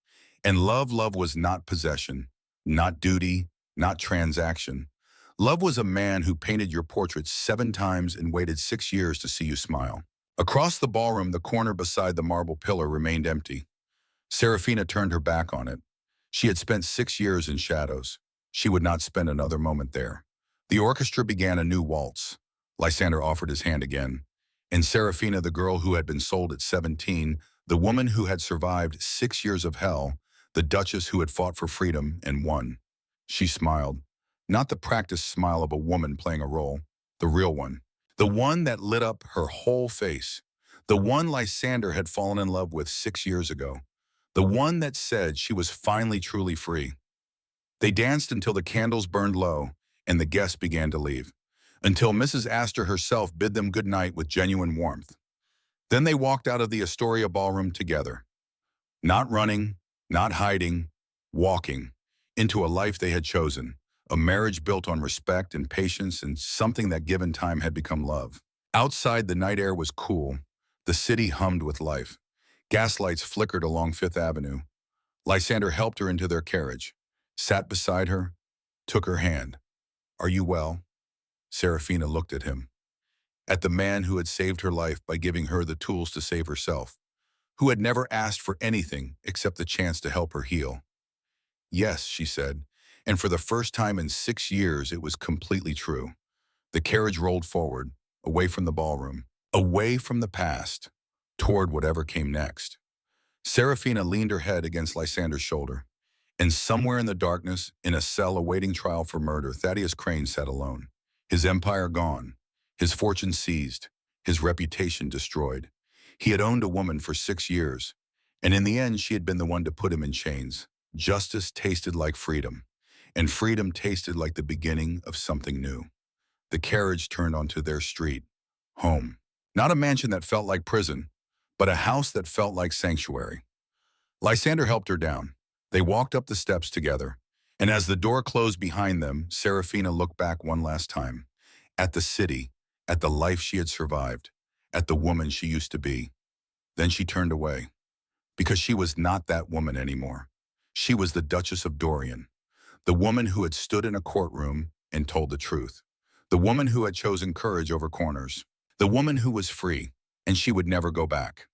And love was not possession, not duty, not transaction. Love was a man who painted your portrait 7 times and waited 6 years to see you smile. Across the ballroom, the corner beside the marble pillar remained empty. Serafina turned her back on it. She had spent 6 years in shadows. She would not spend another moment there. The orchestra began a new waltz. Lysander offered his hand again. And Serafina, the girl who had been sold at 17, the woman who had survived 6 years of hell, the duchess who had fought for freedom and won. She smiled. Not the practiced smile of a woman playing a role, the real one. The one that lit up her whole face. The one Lysander had fallen in love with 6 years ago. The one that said she was finally truly free. They danced until the candles burned low and the guests began to leave, until Mrs. Astor herself bid them good night with genuine warmth. Then they walked out of the Astoria Ballroom together. Not running, not hiding, walking, into a life they had chosen, a marriage built on respect and patience and something that given time had become love. Outside, the night air was cool. The city hummed with life. Gaslights flickered along Fifth Avenue. Lysander helped her into their carriage, sat beside her, took her hand. Are you well? Serafina looked at him, at the man who had saved her life by giving her the tools to save herself, who had never asked for anything except the chance to help her heal. Yes, she said, and for the first time in 6 years it was completely true. The carriage rolled forward, away from the ballroom, away from the past, toward whatever came next. Serafina leaned her head against Lysander's shoulder, and somewhere in the darkness, in a cell awaiting trial for murder, Thaddeus Crane sat alone, his empire gone, his fortune seized, his reputation destroyed. He had owned a woman for 6 years, and in the end she had been the one to put him in chains. Justice tasted like freedom, and freedom tasted like the beginning of something new. The carriage turned onto their street, home. Not a mansion that felt like prison, but a house that felt like sanctuary. Lysander helped her down. They walked up the steps together, and as the door closed behind them, Serafina looked back one last time, at the city, at the life she had survived, at the woman she used to be. Then she turned away, because she was not that woman anymore. She was the Duchess of Dorian, the woman who had stood in a courtroom and told the truth, the woman who had chosen courage over corners, the woman who was free, and she would never go back.